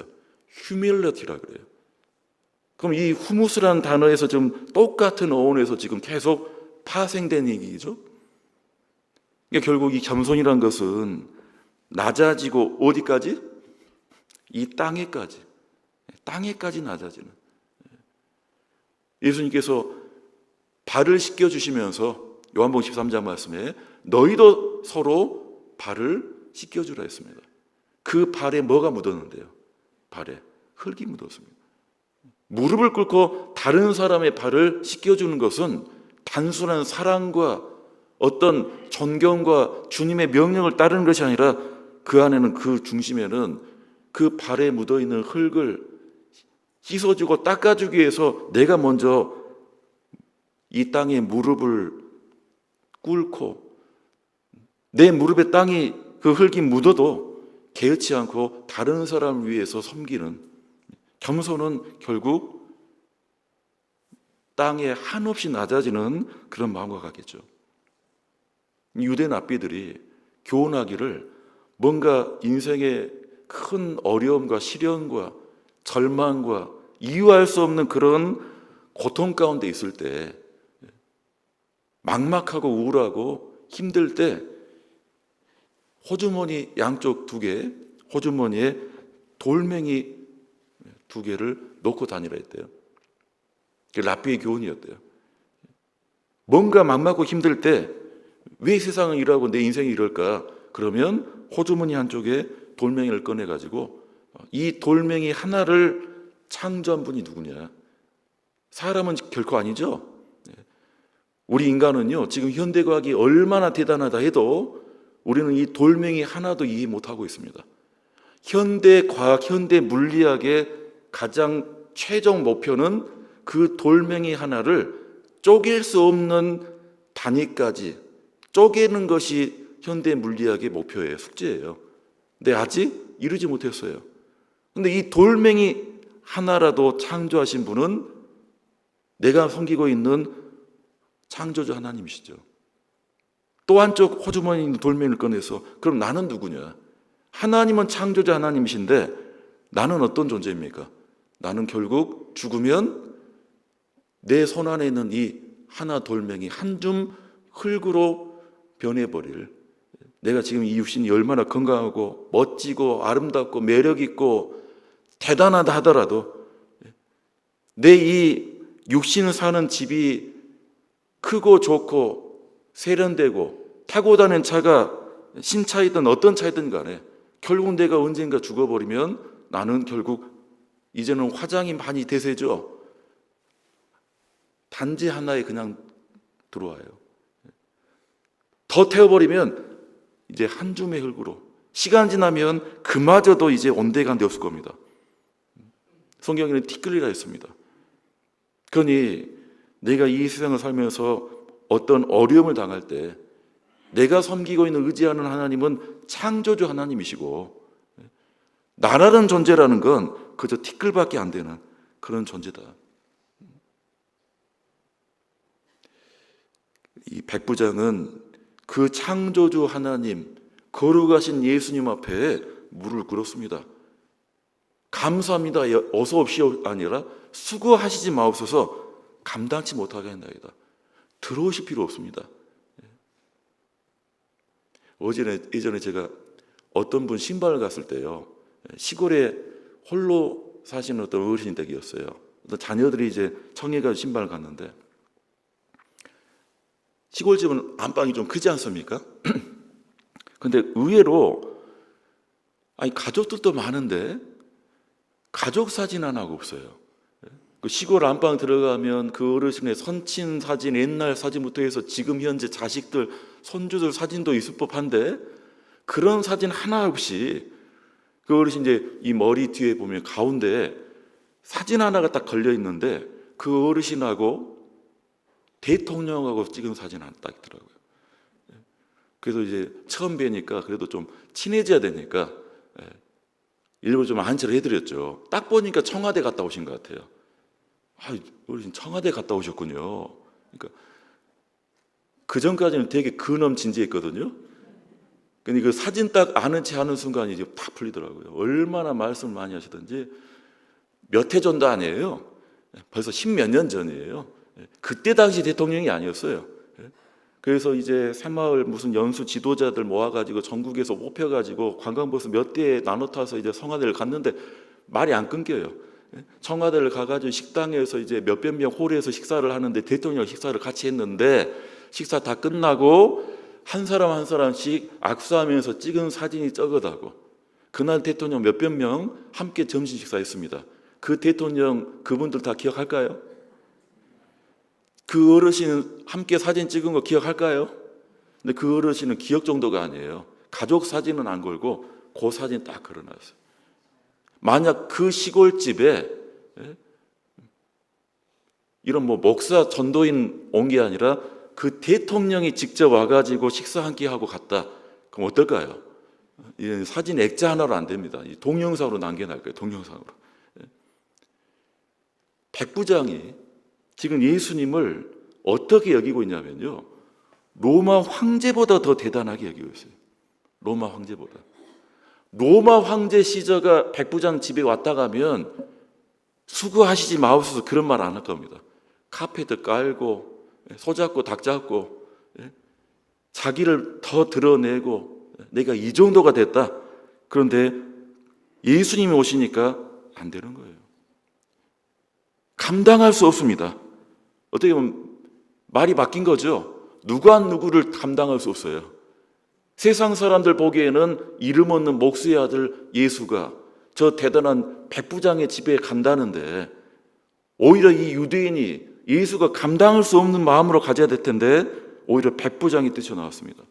Speaker 1: humility라 그래요. 그럼 이 후무스라는 단어에서 좀 똑같은 어원에서 지금 계속 파생된 얘기죠. 그러니까 결국 이 겸손이라는 것은 낮아지고 어디까지? 이 땅에까지. 땅에까지 낮아지는. 예수님께서 발을 씻겨주시면서 요한복음 13장 말씀에 너희도 서로 발을 씻겨주라 했습니다. 그 발에 뭐가 묻었는데요? 발에 흙이 묻었습니다. 무릎을 꿇고 다른 사람의 발을 씻겨주는 것은 단순한 사랑과 어떤 존경과 주님의 명령을 따르는 것이 아니라 그 안에는, 그 중심에는 그 발에 묻어있는 흙을 씻어주고 닦아주기 위해서 내가 먼저 이 땅에 무릎을 꿇고 내 무릎에 땅이 그 흙이 묻어도 개의치 않고 다른 사람을 위해서 섬기는 겸손은 결국 땅에 한없이 낮아지는 그런 마음과 같겠죠. 유대 납비들이 교훈하기를 뭔가 인생의 큰 어려움과 시련과 절망과 이유할 수 없는 그런 고통 가운데 있을 때, 막막하고 우울하고 힘들 때 호주머니 양쪽 2개, 호주머니에 돌멩이 2개를 놓고 다니라 했대요. 그게 랍비의 교훈이었대요. 뭔가 막막하고 힘들 때 왜 세상은 이러고 내 인생이 이럴까? 그러면 호주머니 한쪽에 돌멩이를 꺼내가지고 이 돌멩이 하나를 창조한 분이 누구냐? 사람은 결코 아니죠. 우리 인간은요, 지금 현대과학이 얼마나 대단하다 해도 우리는 이 돌멩이 하나도 이해 못하고 있습니다. 현대과학, 현대물리학의 가장 최종 목표는 그 돌멩이 하나를 쪼갤 수 없는 단위까지 쪼개는 것이 현대물리학의 목표예요. 숙제예요. 근데 아직 이루지 못했어요. 근데 이 돌멩이 하나라도 창조하신 분은 내가 섬기고 있는 창조주 하나님이시죠. 또 한쪽 호주머니에 있는 돌멩이를 꺼내서 그럼 나는 누구냐? 하나님은 창조자 하나님이신데 나는 어떤 존재입니까? 나는 결국 죽으면 내 손 안에 있는 이 하나 돌멩이 한 줌 흙으로 변해버릴, 내가 지금 이 육신이 얼마나 건강하고 멋지고 아름답고 매력있고 대단하다 하더라도 내 이 육신을 사는 집이 크고 좋고 세련되고 타고 다니는 차가 신차이든 어떤 차이든 간에 결국 내가 언젠가 죽어버리면 나는 결국 이제는 화장이 많이 대세죠. 단지 하나에 그냥 들어와요. 더 태워버리면 이제 한 줌의 흙으로, 시간 지나면 그마저도 이제 온데간데 없을 겁니다. 성경에는 티끌이라 했습니다. 그러니 내가 이 세상을 살면서 어떤 어려움을 당할 때 내가 섬기고 있는 의지하는 하나님은 창조주 하나님이시고 나라는 존재라는 건 그저 티끌밖에 안 되는 그런 존재다. 이 백부장은 그 창조주 하나님, 거룩하신 예수님 앞에 무릎을 꿇었습니다. 감사합니다 어서 오시오 아니라 수고하시지 마옵소서 감당치 못하게 한다이다. 들어오실 필요 없습니다. 예전에 제가 어떤 분 신발을 갔을 때요, 시골에 홀로 사시는 어떤 어르신 댁이었어요. 어떤 자녀들이 이제 청해가지고 신발을 갔는데, 시골집은 안방이 좀 크지 않습니까? 근데 의외로 가족들도 많은데 가족 사진 하나가 없어요. 그 시골 안방 들어가면 그 어르신의 선친 사진, 옛날 사진부터 해서 지금 현재 자식들, 손주들 사진도 있을 법한데 그런 사진 하나 없이 그 어르신 이제 이 머리 뒤에 보면 가운데 사진 하나가 딱 걸려 있는데 그 어르신하고 대통령하고 찍은 사진 하나 딱 있더라고요. 그래서 이제 처음 뵈니까 그래도 좀 친해져야 되니까 일부러 좀 안치를 해드렸죠. 딱 보니까 청와대 갔다 오신 것 같아요. 어르신 청와대 갔다 오셨군요. 그러니까 그 전까지는 되게 근엄 진지했거든요. 근데 그 사진 딱 아는 체 하는 순간 이제 탁 풀리더라고요. 얼마나 말씀을 많이 하시던지. 몇 해 전도 아니에요. 벌써 10몇 년 전이에요. 그때 당시 대통령이 아니었어요. 그래서 이제 새마을 무슨 연수 지도자들 모아가지고 전국에서 뽑혀가지고 관광버스 몇 대에 나눠 타서 이제 청와대를 갔는데 말이 안 끊겨요. 청와대를 가가지고 식당에서 이제 몇백 명 홀에서 식사를 하는데 대통령 식사를 같이 했는데 식사 다 끝나고 한 사람 한 사람씩 악수하면서 찍은 사진이 적어다고. 그날 대통령 몇백 명 함께 점심 식사했습니다. 그 대통령 그분들 다 기억할까요? 그 어르신 함께 사진 찍은 거 기억할까요? 근데 그 어르신은 기억 정도가 아니에요. 가족 사진은 안 걸고 그 사진 딱 걸어놨어요. 만약 그 시골집에 이런 목사 전도인 온 게 아니라 그 대통령이 직접 와가지고 식사 한 끼 하고 갔다. 그럼 어떨까요? 사진 액자 하나로 안 됩니다. 동영상으로 남겨놓을 거예요. 동영상으로. 백부장이 지금 예수님을 어떻게 여기고 있냐면요, 로마 황제보다 더 대단하게 여기고 있어요. 로마 황제보다. 로마 황제 시저가 백부장 집에 왔다 가면 수고하시지 마옵소서 그런 말 안 할 겁니다. 카페트 깔고 소잡고 닭 잡고 자기를 더 드러내고 내가 이 정도가 됐다. 그런데 예수님이 오시니까 안 되는 거예요. 감당할 수 없습니다. 어떻게 보면 말이 바뀐 거죠. 누가 누구를 감당할 수 없어요. 세상 사람들 보기에는 이름 없는 목수의 아들 예수가 저 대단한 백부장의 집에 간다는데 오히려 이 유대인이 예수가 감당할 수 없는 마음으로 가져야 될 텐데 오히려 백부장이 뛰쳐나왔습니다.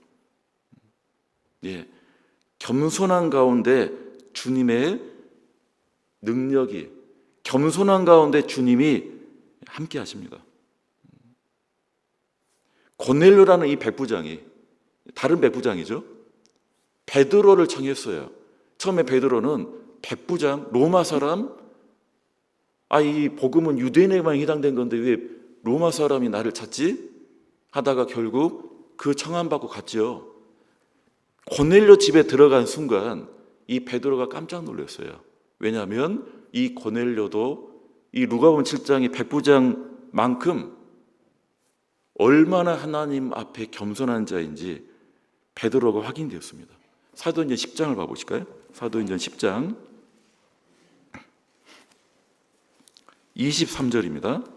Speaker 1: 겸손한 가운데 주님의 능력이, 겸손한 가운데 주님이 함께 하십니다. 고넬료라는 이 백부장이, 다른 백부장이죠, 베드로를 청했어요. 처음에 베드로는 백부장, 로마 사람, 이 복음은 유대인에게만 해당된 건데 왜 로마 사람이 나를 찾지? 하다가 결국 그 청함받고 갔죠. 고넬료 집에 들어간 순간 이 베드로가 깜짝 놀랐어요. 왜냐하면 이 고넬료도 이 누가복음 7장의 백부장만큼 얼마나 하나님 앞에 겸손한 자인지 베드로가 확인되었습니다. 사도행전 10장을 봐보실까요? 사도행전 10장 23절입니다.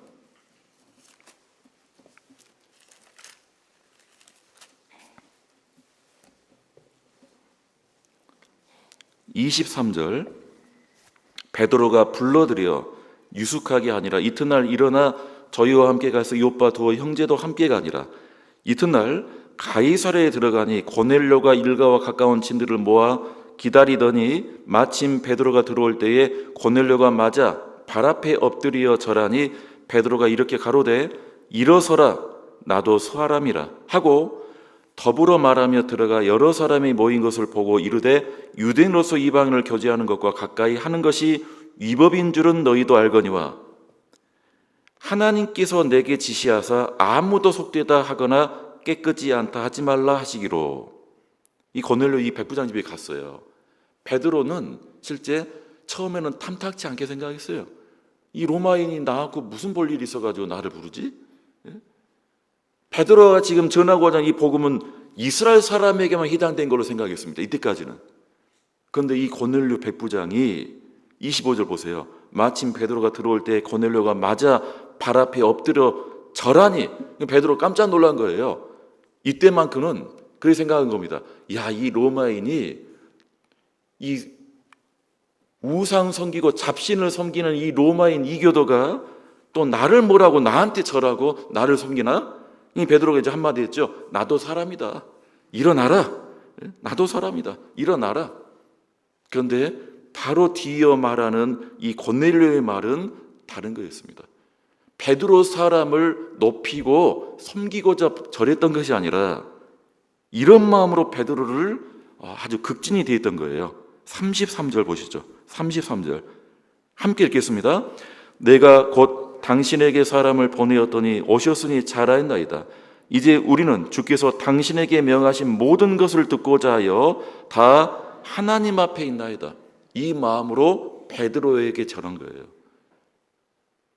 Speaker 1: (23절) 베드로가 불러들여 유숙하게 하니라. 이튿날 일어나 저희와 함께 가서 요빠 두어 형제도 함께 가니라. 이튿날 가이사랴에 들어가니 고넬료가 일가와 가까운 친들을 모아 기다리더니 마침 베드로가 들어올 때에 고넬료가 맞아 발 앞에 엎드려 절하니 베드로가 이렇게 가로되 일어서라 나도 사람이라 하고 더불어 말하며 들어가 여러 사람이 모인 것을 보고 이르되 유대인으로서 이방인을 교제하는 것과 가까이 하는 것이 위법인 줄은 너희도 알거니와 하나님께서 내게 지시하사 아무도 속되다 하거나 깨끗지 않다 하지 말라 하시기로. 이 고넬료 이 백부장 집에 갔어요. 베드로는 실제 처음에는 탐탁치 않게 생각했어요. 이 로마인이 나하고 무슨 볼 일이 있어가지고 나를 부르지? 베드로가 지금 전하고자 하는 이 복음은 이스라엘 사람에게만 해당된 걸로 생각했습니다. 이때까지는. 그런데 이 고넬료 백부장이 25절 보세요. 마침 베드로가 들어올 때 고넬료가 맞아 발 앞에 엎드려 절하니 베드로 깜짝 놀란 거예요. 이때만큼은 그렇게 생각한 겁니다. 야, 이 로마인이 이 우상 섬기고 잡신을 섬기는 이 로마인 이교도가 또 나를 뭐라고 나한테 절하고 나를 섬기나? 이 베드로가 이제 한마디 했죠. 나도 사람이다. 일어나라. 나도 사람이다. 일어나라. 그런데 바로 뒤이어 말하는 이 고넬료의 말은 다른 거였습니다. 베드로 사람을 높이고 섬기고자 절했던 것이 아니라 이런 마음으로 베드로를 아주 극진히 대했던 거예요. 33절 보시죠. 33절 함께 읽겠습니다. 내가 곧 당신에게 사람을 보내었더니 오셨으니 잘하였나이다. 이제 우리는 주께서 당신에게 명하신 모든 것을 듣고자 하여 다 하나님 앞에 있나이다. 이 마음으로 베드로에게 전한 거예요.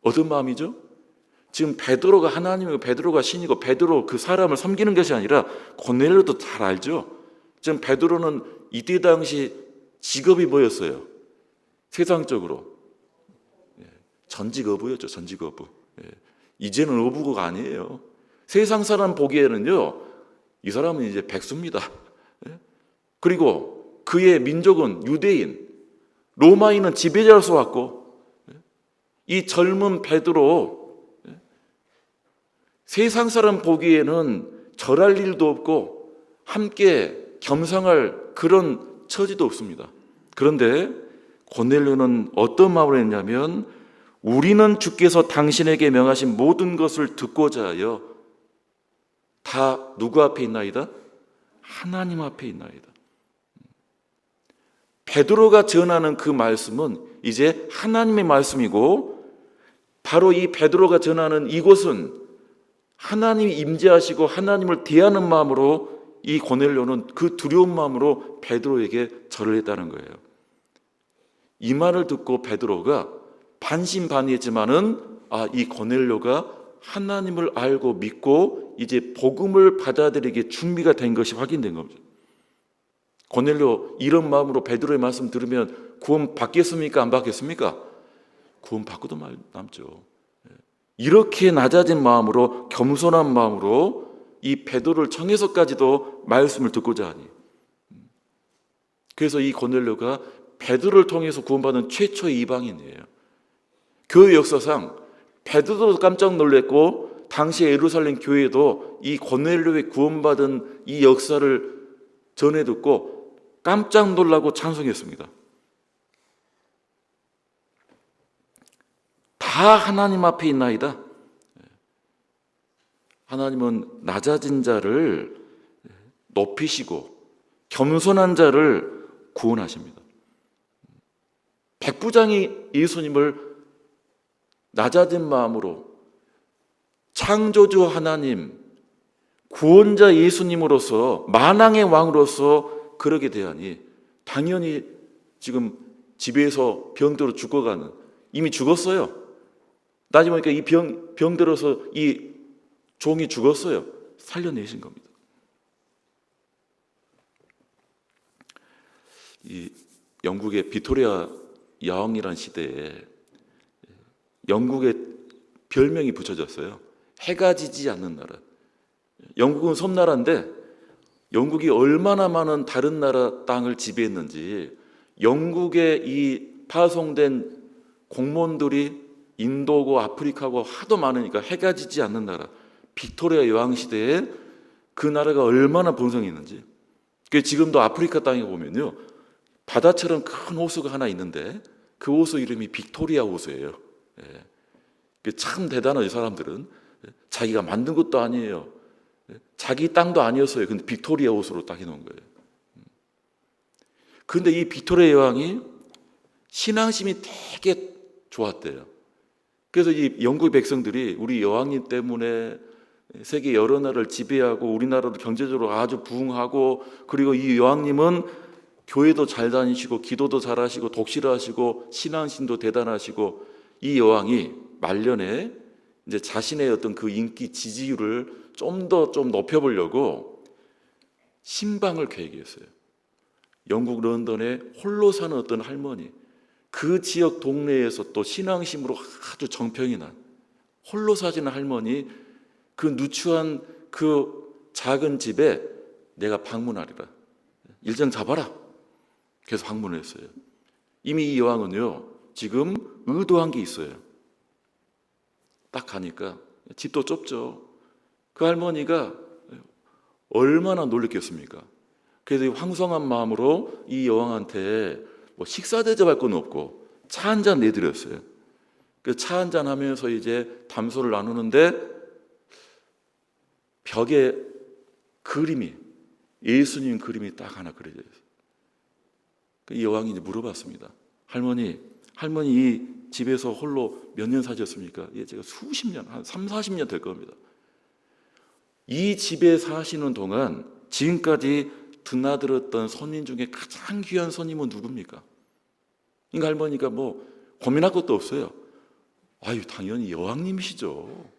Speaker 1: 어떤 마음이죠? 지금 베드로가 하나님이고 베드로가 신이고 베드로 그 사람을 섬기는 것이 아니라 고넬료도 잘 알죠. 지금 베드로는 이때 당시 직업이 뭐였어요? 세상적으로 전직 어부였죠. 전직 어부. 이제는 어부가 아니에요. 세상 사람 보기에는요, 이 사람은 이제 백수입니다. 그리고 그의 민족은 유대인, 로마인은 지배자로서 왔고, 이 젊은 베드로 세상 사람 보기에는 절할 일도 없고 함께 겸상할 그런 처지도 없습니다. 그런데 고넬료는 어떤 마음으로 했냐면 우리는 주께서 당신에게 명하신 모든 것을 듣고자 하여 다 누구 앞에 있나이다? 하나님 앞에 있나이다. 베드로가 전하는 그 말씀은 이제 하나님의 말씀이고 바로 이 베드로가 전하는 이곳은 하나님이 임재하시고 하나님을 대하는 마음으로 이 고넬료는 그 두려운 마음으로 베드로에게 절을 했다는 거예요. 이 말을 듣고 베드로가 반신반의했지만은 이 고넬료가 하나님을 알고 믿고 이제 복음을 받아들이기에 준비가 된 것이 확인된 겁니다. 고넬료 이런 마음으로 베드로의 말씀 들으면 구원 받겠습니까? 안 받겠습니까? 구원 받고도 말 남죠. 이렇게 낮아진 마음으로 겸손한 마음으로 이 베드로를 청해서까지도 말씀을 듣고자 하니 그래서 이 고넬료가 베드로를 통해서 구원받은 최초의 이방인이에요. 교회 역사상 베드로도 깜짝 놀랐고 당시 예루살렘 교회도 이 고넬료의 구원받은 이 역사를 전해 듣고 깜짝 놀라고 찬송했습니다. 다 하나님 앞에 있나이다. 하나님은 낮아진 자를 높이시고 겸손한 자를 구원하십니다. 백부장이 예수님을 낮아진 마음으로 창조주 하나님, 구원자 예수님으로서 만왕의 왕으로서 그러게 대하니 당연히 지금 집에서 병들어 죽어가는 이미 죽었어요. 나중에 보니까 이 병 들어서 이 종이 죽었어요. 살려내신 겁니다. 이 영국의 빅토리아 여왕이라는 시대에 영국의 별명이 붙여졌어요. 해가 지지 않는 나라. 영국은 섬나라인데 영국이 얼마나 많은 다른 나라 땅을 지배했는지 영국의 이 파송된 공무원들이 인도고 아프리카고 하도 많으니까 해가 지지 않는 나라. 빅토리아 여왕 시대에 그 나라가 얼마나 번성했는지. 지금도 아프리카 땅에 보면요, 바다처럼 큰 호수가 하나 있는데 그 호수 이름이 빅토리아 호수예요. 참 대단해요. 사람들은 자기가 만든 것도 아니에요. 자기 땅도 아니었어요. 근데 빅토리아 호수로 딱 해놓은 거예요. 그런데 이 빅토리아 여왕이 신앙심이 되게 좋았대요. 그래서 이 영국 백성들이 우리 여왕님 때문에 세계 여러 나라를 지배하고 우리나라도 경제적으로 아주 부흥하고 그리고 이 여왕님은 교회도 잘 다니시고 기도도 잘하시고 독실하시고 신앙심도 대단하시고 이 여왕이 말년에 이제 자신의 어떤 그 인기 지지율을 좀 높여보려고 신방을 계획했어요. 영국 런던에 홀로 사는 어떤 할머니, 그 지역 동네에서 또 신앙심으로 아주 정평이 난 홀로 사시는 할머니, 그 누추한 그 작은 집에 내가 방문하리라. 일정 잡아라. 그래서 방문을 했어요. 이미 이 여왕은요, 지금 의도한 게 있어요. 딱 가니까 집도 좁죠. 그 할머니가 얼마나 놀랬겠습니까? 그래서 황송한 마음으로 이 여왕한테 뭐 식사 대접할 건 없고 차 한 잔 내드렸어요. 그 차 한 잔 하면서 이제 담소를 나누는데 벽에 그림이, 예수님 그림이 딱 하나 그려져 있어요. 이 여왕이 이제 물어봤습니다. 할머니 이 집에서 홀로 몇 년 사셨습니까? 예, 제가 수십 년, 한 3, 40년 될 겁니다. 이 집에 사시는 동안 지금까지 드나들었던 손님 중에 가장 귀한 손님은 누굽니까? 그러니까 할머니가 뭐 고민할 것도 없어요. 아유, 당연히 여왕님이시죠.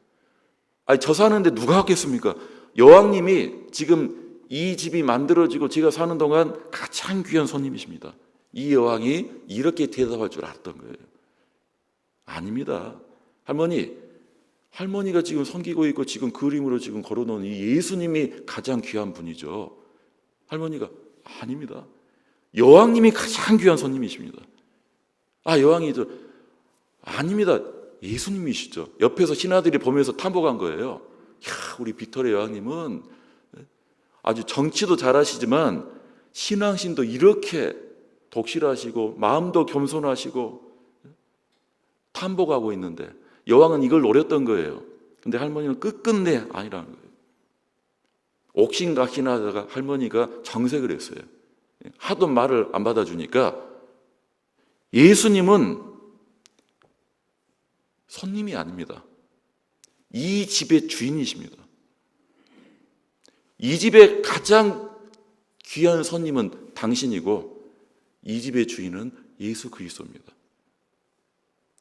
Speaker 1: 아니, 저 사는데 누가 왔겠습니까? 여왕님이 지금 이 집이 만들어지고 제가 사는 동안 가장 귀한 손님이십니다. 이 여왕이 이렇게 대답할 줄 알았던 거예요. 아닙니다. 할머니가 지금 섬기고 있고 지금 그림으로 지금 걸어놓은 이 예수님이 가장 귀한 분이죠. 할머니가 아닙니다. 여왕님이 가장 귀한 손님이십니다. 아, 여왕이 아닙니다. 예수님이시죠. 옆에서 신하들이 보면서 탐복한 거예요. 야, 우리 빅토리아 여왕님은 아주 정치도 잘하시지만 신앙심도 이렇게 독실하시고 마음도 겸손하시고 탐복하고 있는데 여왕은 이걸 노렸던 거예요. 근데 할머니는 끝끝내 아니라는 거예요. 옥신각신하다가 할머니가 정색을 했어요. 하도 말을 안 받아주니까 예수님은 손님이 아닙니다. 이 집의 주인이십니다. 이 집의 가장 귀한 손님은 당신이고 이 집의 주인은 예수 그리스도입니다.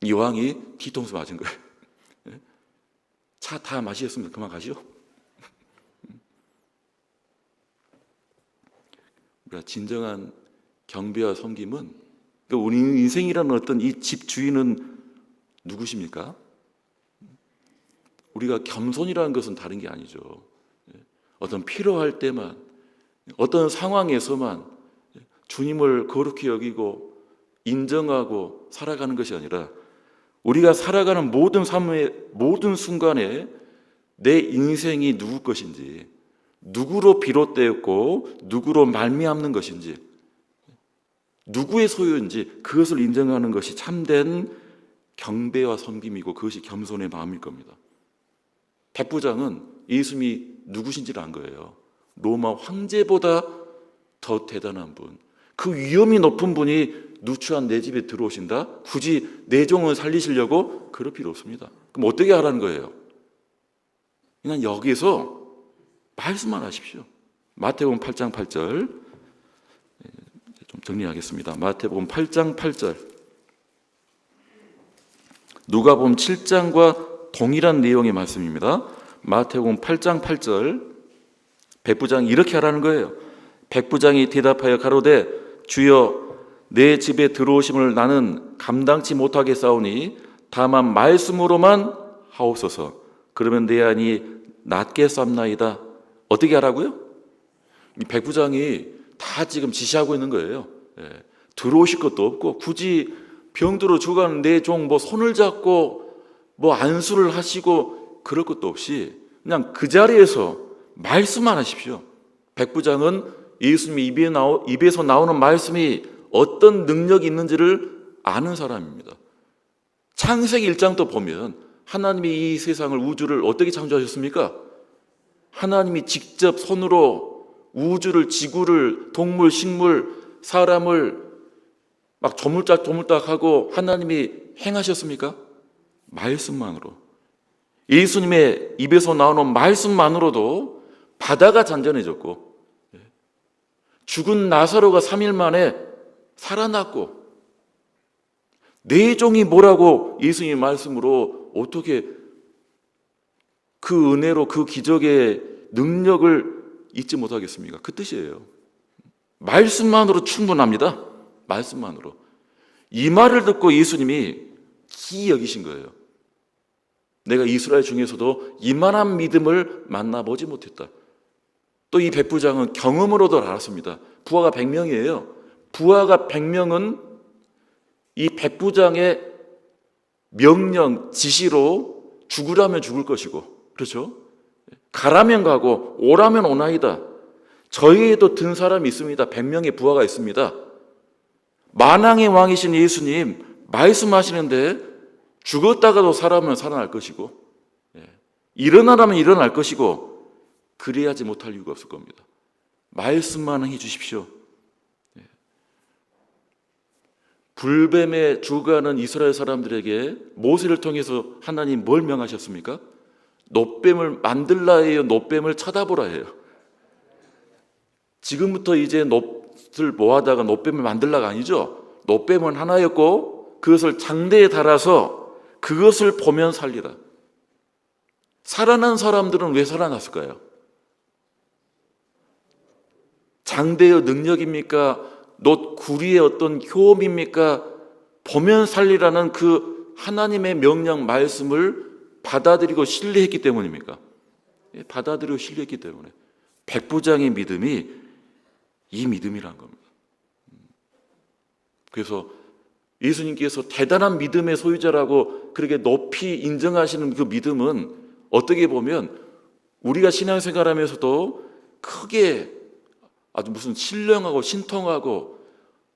Speaker 1: 이 여왕이 뒤통수 맞은 거예요. 차 다 마시겠습니다. 그만 가시오. 우리가 진정한 경배와 섬김은, 우리 인생이라는 어떤 이 집 주인은 누구십니까? 우리가 겸손이라는 것은 다른 게 아니죠. 어떤 필요할 때만, 어떤 상황에서만 주님을 거룩히 여기고 인정하고 살아가는 것이 아니라 우리가 살아가는 모든 삶의 모든 순간에 내 인생이 누구 것인지, 누구로 비롯되었고 누구로 말미암는 것인지, 누구의 소유인지 그것을 인정하는 것이 참된 경배와 섬김이고 그것이 겸손의 마음일 겁니다. 백부장은 예수님이 누구신지를 안 거예요. 로마 황제보다 더 대단한 분, 그 위엄이 높은 분이 누추한 내 집에 들어오신다? 굳이 내 종을 살리시려고? 그럴 필요 없습니다. 그럼 어떻게 하라는 거예요? 그냥 여기서 말씀만 하십시오. 마태복음 8장 8절 좀 정리하겠습니다. 마태복음 8장 8절, 누가복음 7장과 동일한 내용의 말씀입니다. 마태복음 8장 8절, 백부장이 이렇게 하라는 거예요. 백부장이 대답하여 가로되 주여 내 집에 들어오심을 나는 감당치 못하겠사오니 다만 말씀으로만 하옵소서. 그러면 내 안이 낫겠사옵나이다. 어떻게 하라고요? 이 백부장이 다 지금 지시하고 있는 거예요. 들어오실 것도 없고 굳이 병들어 죽어가는 내 종 뭐 손을 잡고 뭐 안수를 하시고 그럴 것도 없이 그냥 그 자리에서 말씀만 하십시오. 백부장은 예수님의 입에서 나오는 말씀이 어떤 능력이 있는지를 아는 사람입니다. 창세기 1장도 보면 하나님이 이 세상을, 우주를 어떻게 창조하셨습니까? 하나님이 직접 손으로 우주를, 지구를, 동물, 식물, 사람을 막 조물딱 하고 하나님이 행하셨습니까? 말씀만으로. 예수님의 입에서 나오는 말씀만으로도 바다가 잔잔해졌고 죽은 나사로가 3일 만에 살아났고, 내 종이 뭐라고 예수님의 말씀으로 어떻게 그 은혜로 그 기적의 능력을 잊지 못하겠습니까? 그 뜻이에요. 말씀만으로 충분합니다. 말씀만으로. 이 말을 듣고 예수님이 기이 여기신 거예요. 내가 이스라엘 중에서도 이만한 믿음을 만나보지 못했다. 또 이 백부장은 경험으로도 알았습니다. 부하가 100명이에요. 부하가 100명은 이 백부장의 명령, 지시로 죽으라면 죽을 것이고, 그렇죠? 가라면 가고 오라면 오나이다. 저희에도 든 사람이 있습니다. 100명의 부하가 있습니다. 만왕의 왕이신 예수님 말씀하시는데 죽었다가도 살아면 살아날 것이고, 일어나라면 일어날 것이고, 그래야지 못할 이유가 없을 겁니다. 말씀만 해 주십시오. 불뱀에 죽어가는 이스라엘 사람들에게 모세를 통해서 하나님 뭘 명하셨습니까? 놋뱀을 만들라 해요? 놋뱀을 쳐다보라 해요? 지금부터 이제 놋을 모아다가 놋뱀을 만들라가 아니죠. 놋뱀은 하나였고 그것을 장대에 달아서 그것을 보면 살리라. 살아난 사람들은 왜 살아났을까요? 장대의 능력입니까? 놋 구리의 어떤 효험입니까? 보면 살리라는 그 하나님의 명령 말씀을 받아들이고 신뢰했기 때문입니까? 받아들이고 신뢰했기 때문에 백부장의 믿음이 이 믿음이란 겁니다. 그래서 예수님께서 대단한 믿음의 소유자라고 그렇게 높이 인정하시는 그 믿음은 어떻게 보면 우리가 신앙생활하면서도 크게 아주 무슨 신령하고 신통하고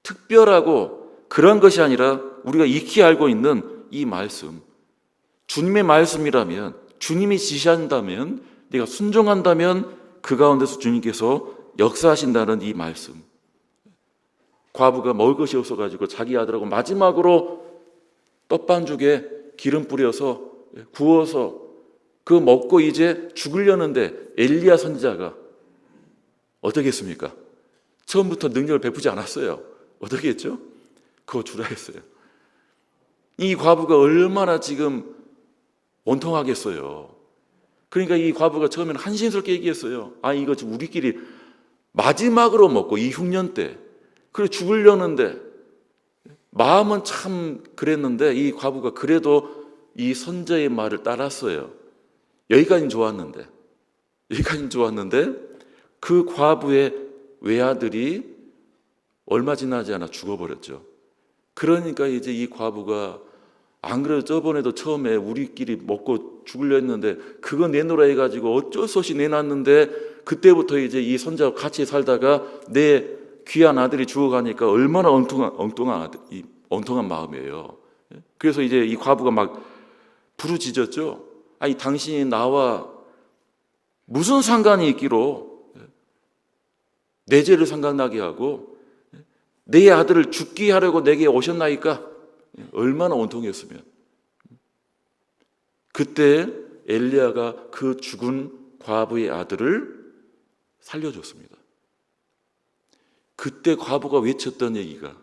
Speaker 1: 특별하고 그런 것이 아니라 우리가 익히 알고 있는 이 말씀, 주님의 말씀이라면, 주님이 지시한다면, 내가 순종한다면 그 가운데서 주님께서 역사하신다는 이 말씀. 과부가 먹을 것이 없어가지고 자기 아들하고 마지막으로 떡반죽에 기름 뿌려서 구워서 그거 먹고 이제 죽으려는데 엘리야 선지자가 어떻게 했습니까? 처음부터 능력을 베푸지 않았어요. 어떻게 했죠? 그거 주라 했어요. 이 과부가 얼마나 지금 원통하겠어요. 그러니까 이 과부가 처음에는 한심스럽게 얘기했어요. 아, 이거 지금 우리끼리 마지막으로 먹고 이 흉년 때 그래 죽으려는데 마음은 참 그랬는데 이 과부가 그래도 이 선자의 말을 따랐어요. 여기까지는 좋았는데 그 과부의 외아들이 얼마 지나지 않아 죽어버렸죠. 그러니까 이제 이 과부가 안 그래도 저번에도 처음에 우리끼리 먹고 죽으려 했는데 그거 내놓으라 해가지고 어쩔 수 없이 내놨는데 그때부터 이제 이 선자와 같이 살다가 내 귀한 아들이 죽어가니까 얼마나 엉뚱한 마음이에요. 그래서 이제 이 과부가 막 부르짖었죠. 아니 당신이 나와 무슨 상관이 있기로 내 죄를 생각나게 하고 내 아들을 죽게 하려고 내게 오셨나이까? 얼마나 원통했으면. 그때 엘리야가 그 죽은 과부의 아들을 살려줬습니다. 그때 과부가 외쳤던 얘기가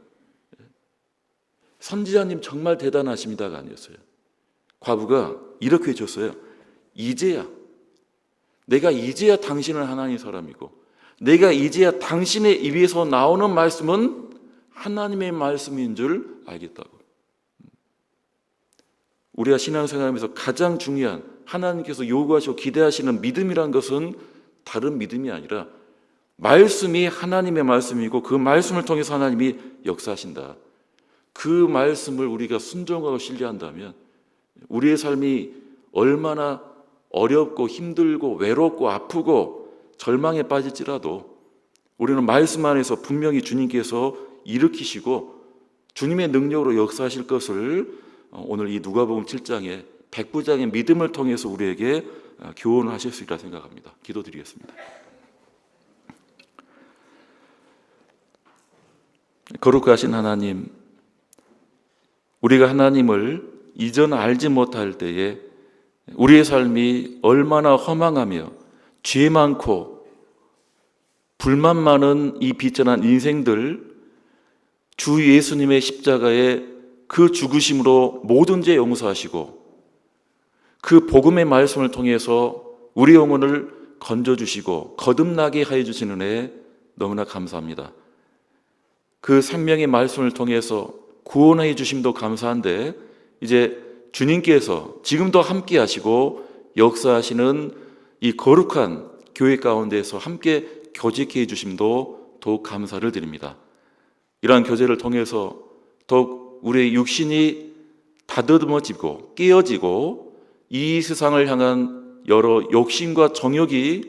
Speaker 1: 선지자님 정말 대단하십니다가 아니었어요. 과부가 이렇게 외쳤어요. 내가 이제야 당신은 하나님 사람이고 내가 이제야 당신의 입에서 나오는 말씀은 하나님의 말씀인 줄 알겠다고. 우리가 신앙생활하면서 가장 중요한 하나님께서 요구하시고 기대하시는 믿음이란 것은 다른 믿음이 아니라 말씀이 하나님의 말씀이고 그 말씀을 통해서 하나님이 역사하신다. 그 말씀을 우리가 순종하고 신뢰한다면 우리의 삶이 얼마나 어렵고 힘들고 외롭고 아프고 절망에 빠질지라도 우리는 말씀 안에서 분명히 주님께서 일으키시고 주님의 능력으로 역사하실 것을 오늘 이 누가복음 7장의 백부장의 믿음을 통해서 우리에게 교훈하실 수 있다 생각합니다. 기도드리겠습니다. 거룩하신 하나님, 우리가 하나님을 이전 알지 못할 때에 우리의 삶이 얼마나 허망하며 죄 많고 불만 많은 이 비천한 인생들, 주 예수님의 십자가의 그 죽으심으로 모든 죄 용서하시고 그 복음의 말씀을 통해서 우리 영혼을 건져주시고 거듭나게 하여 주시는 애 너무나 감사합니다. 그 생명의 말씀을 통해서 구원해 주심도 감사한데 이제 주님께서 지금도 함께 하시고 역사하시는 이 거룩한 교회 가운데서 함께 교제케 해주심도 더욱 감사를 드립니다. 이러한 교제를 통해서 더욱 우리의 육신이 다듬어지고 깨어지고 이 세상을 향한 여러 욕심과 정욕이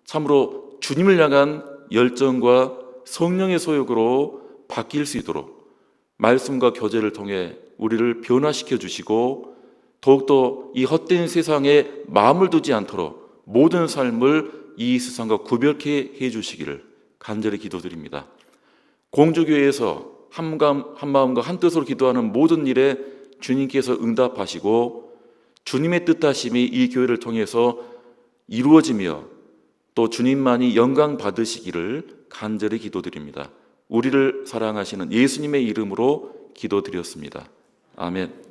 Speaker 1: 참으로 주님을 향한 열정과 성령의 소욕으로 바뀔 수 있도록 말씀과 교제를 통해 우리를 변화시켜 주시고 더욱더 이 헛된 세상에 마음을 두지 않도록 모든 삶을 이 세상과 구별케 해 주시기를 간절히 기도드립니다. 공주교회에서 한 마음과 한 뜻으로 기도하는 모든 일에 주님께서 응답하시고 주님의 뜻하심이 이 교회를 통해서 이루어지며 또 주님만이 영광 받으시기를 간절히 기도드립니다. 우리를 사랑하시는 예수님의 이름으로 기도드렸습니다. 아멘.